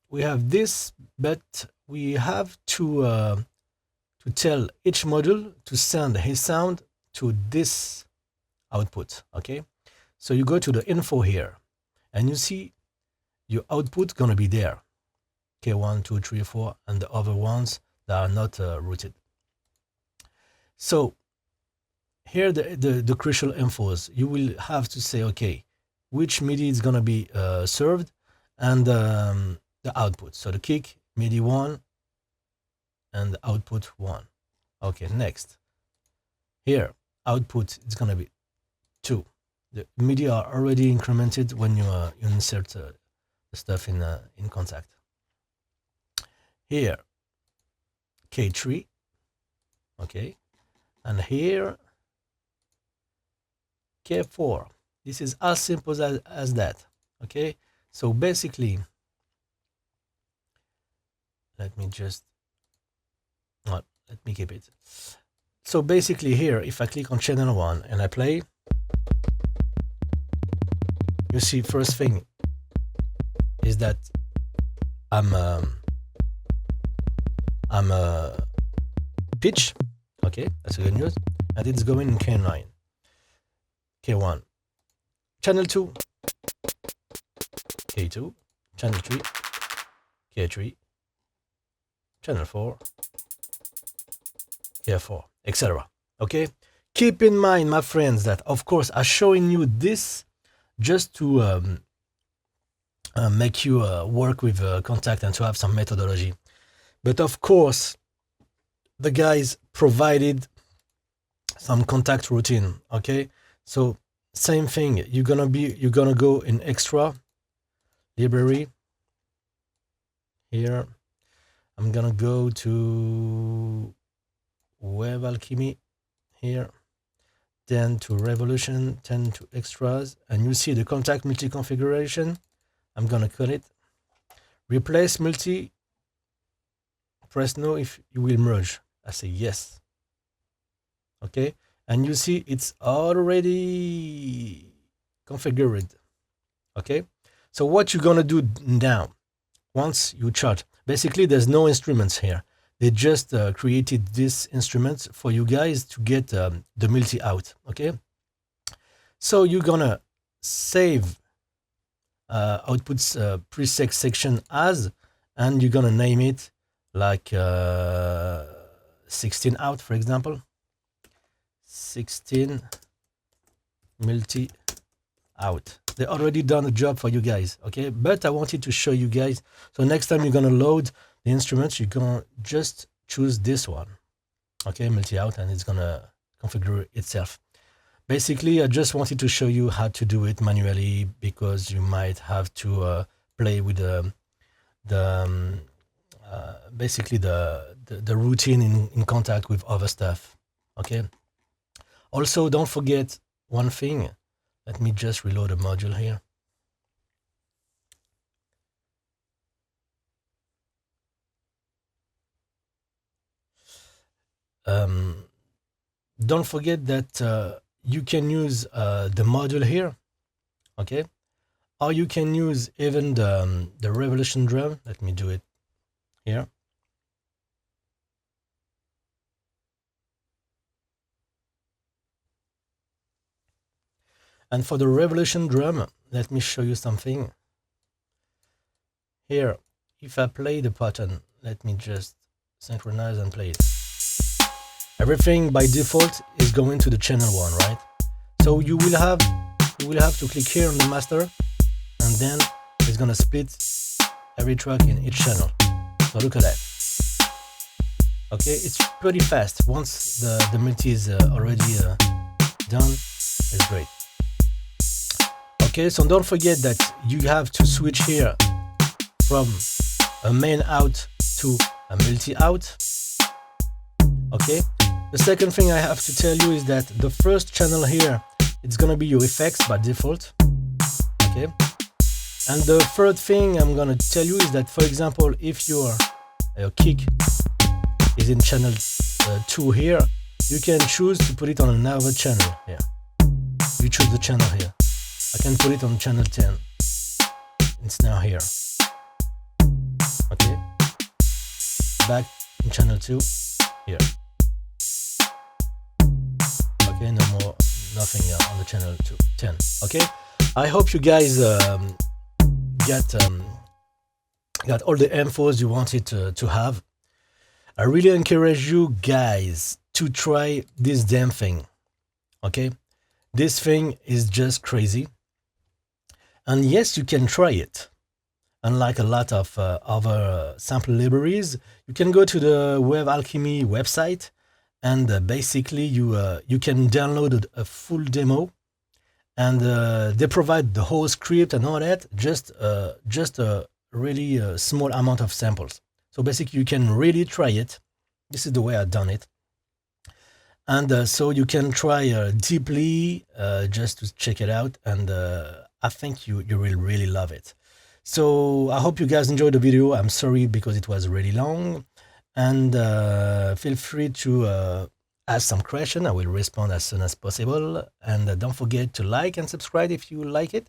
we have this, but we have to tell each module to send his sound to this output. Okay, so you go to the info here, and you see your output gonna be there. K1, 2, 3, 4, and the other ones that are not routed. So here the crucial infos, you will have to say, okay, which MIDI is gonna be served, and the output. So the kick MIDI 1 and the output 1. Okay, next. Here output is gonna be 2. the MIDI are already incremented when you insert the stuff in Kontakt. Here, K3, okay, and here, K4. This is as simple as that, okay? So basically, let me keep it. So basically here, if I click on channel 1 and I play, you see first thing is that I'm pitch, okay, that's a good news, and it's going in K9, K1, channel 2, K2, channel 3, K3, channel 4, K4, etc. Okay, keep in mind, my friends, that of course I'm showing you this just to make you work with Kontakt and to have some methodology. But of course, the guys provided some Kontakt routine. Okay, so same thing. You're gonna go in extra library. Here, I'm gonna go to Wave Alchemy here, then to Revolution, then to extras, and you see the Kontakt multi configuration. I'm gonna cut it. Replace multi. Press no if you will merge. I say yes. Okay, and you see it's already configured. Okay, so what you're gonna do now, once you chart, basically there's no instruments here. They just created this instrument for you guys to get the multi out. Okay, so you're gonna save outputs preset section as, and you're gonna name it like 16 out, for example, 16 multi out. They already done a job for you guys, okay? But I wanted to show you guys. So next time you're gonna load the instruments, you're gonna just choose this one, okay, multi out, and it's gonna configure itself. Basically, I just wanted to show you how to do it manually, because you might have to play with basically the routine in Kontakt with other stuff. Okay. Also, don't forget one thing. Let me just reload a module here. Don't forget that you can use the module here, okay, or you can use even the Revolution drum. Let me do it here. And for the Revolution drum, let me show you something. Here, if I play the pattern, let me just synchronize and play it. Everything by default is going to the channel 1, right? So you will have to click here on the master, and then it's gonna split every track in each channel. So look at that. Okay, it's pretty fast. Once the multi is already done, it's great. Okay, so don't forget that you have to switch here from a main out to a multi out. Okay, the second thing I have to tell you is that the first channel here, it's gonna be your effects by default. Okay, and the third thing I'm gonna tell you is that, for example, if your kick is in channel 2 here, you can choose to put it on another channel here. You choose the channel here. I can put it on channel 10. It's now here. Okay. Back in channel 2 here. Okay, no more, nothing on the channel 10. Okay. I hope you guys got all the infos you wanted to have. I really encourage you guys to try this damn thing. Okay. This thing is just crazy. And yes, you can try it. Unlike a lot of other sample libraries, you can go to the Wave Alchemy website, and basically you can download a full demo, and they provide the whole script and all that, just a really small amount of samples. So basically you can really try it. This is the way I've done it. And so you can try deeply just to check it out, and I think you will really love it. So I hope you guys enjoyed the video. I'm sorry because it was really long, and feel free to ask some question. I will respond as soon as possible, and don't forget to like and subscribe if you like it,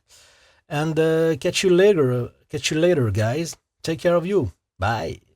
and catch you later guys. Take care of you. Bye.